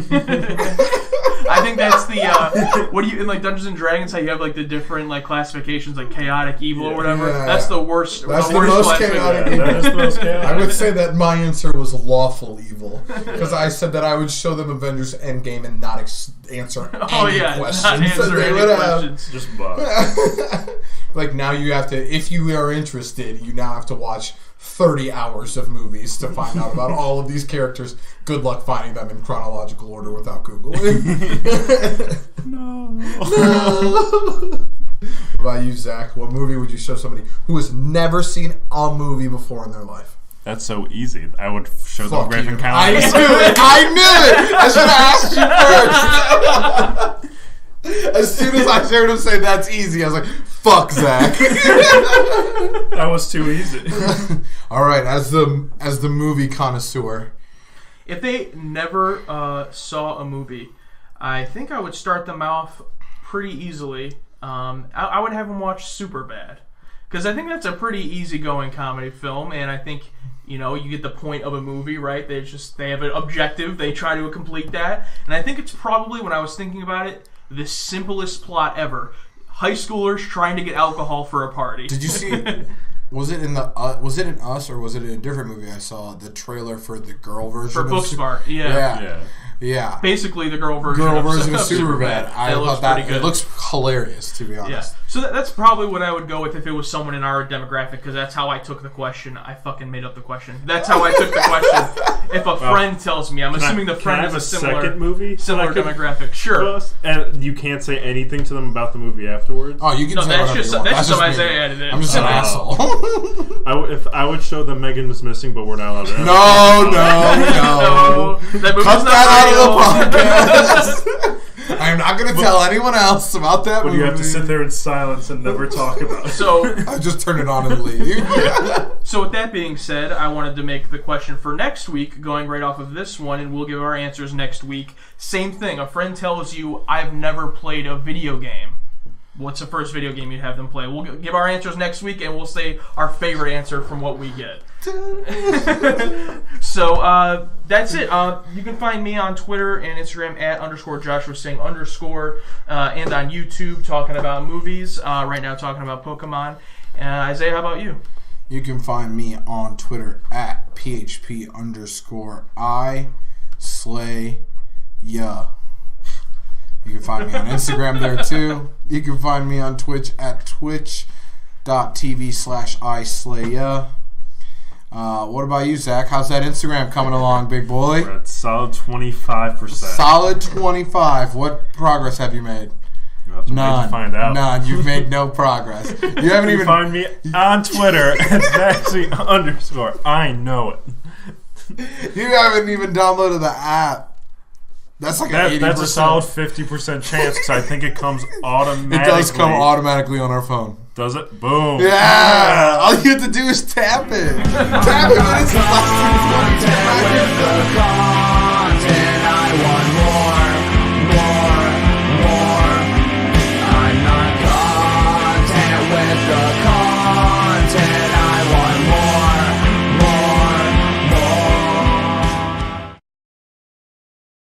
I think that's the what do you in like Dungeons and Dragons? How you have like the different like classifications, like chaotic evil or whatever. Yeah. That's the worst. That's the the worst most chaotic evil. That is the most chaotic. I would say that my answer was lawful evil because I said that I would show them Avengers Endgame and not answer any questions. Not answer they any would questions. Just bug. Like now you have to, if you are interested, you now have to watch 30 hours of movies to find out about all of these characters. Good luck finding them in chronological order without Googling. No. What about you, Zach? What movie would you show somebody who has never seen a movie before in their life? That's so easy. I would show them Fuck Grave you. Encounter. I knew it! I should have asked you first. As soon as I heard him say that's easy, I was like, fuck Zach. That was too easy. Alright, as the movie connoisseur. If they never saw a movie, I think I would start them off pretty easily. I would have them watch Superbad. Because I think that's a pretty easygoing comedy film, and I think, you get the point of a movie, right? They have an objective, they try to complete that. And I think it's probably, when I was thinking about it, the simplest plot ever. High schoolers trying to get alcohol for a party. Did you see... Was it in Us or was it in a different movie I saw? The trailer for the girl version for of Booksmart, yeah. Basically the girl version of Superbad. I thought that it looks hilarious, to be honest. Yeah. So that's probably what I would go with if it was someone in our demographic, because that's how I took the question. I fucking made up the question. That's how I took the question. If a friend tells me, I'm assuming the friend is a similar demographic. Sure. And you can't say anything to them about the movie afterwards? Oh, you can say whatever you want. That's just something Isaiah added in. I'm just an asshole. I would show them Megan is missing, but we're not allowed to. No. That cut that out of the podcast. I am not going to tell anyone else about that movie. But you have to sit there in silence and never talk about it. So I just turn it on and leave. So with that being said, I wanted to make the question for next week, going right off of this one, and we'll give our answers next week. Same thing. A friend tells you, I've never played a video game. What's the first video game you'd have them play? We'll give our answers next week, and we'll say our favorite answer from what we get. So that's it. You can find me on Twitter and Instagram @_JoshuaSing_ and on YouTube talking about movies. Right now talking about Pokemon. Isaiah, how about you? You can find me on Twitter @PHP_I_SlayYa. You can find me on Instagram there too. You can find me on Twitch @twitch.tv/ISlayYa. What about you, Zach? How's that Instagram coming along, big boy? We're at solid 25%. Solid 25. What progress have you made? You have to wait to find out. None. You've made no progress. You haven't even... find me on Twitter @Zaxy_. I know it. You haven't even downloaded the app. That's like an 80%. That's a solid 50% chance because I think it comes automatically. It does come automatically on our phone. Does it? Boom. Yeah. All you have to do is tap it. Tap it when it's less than 20 seconds.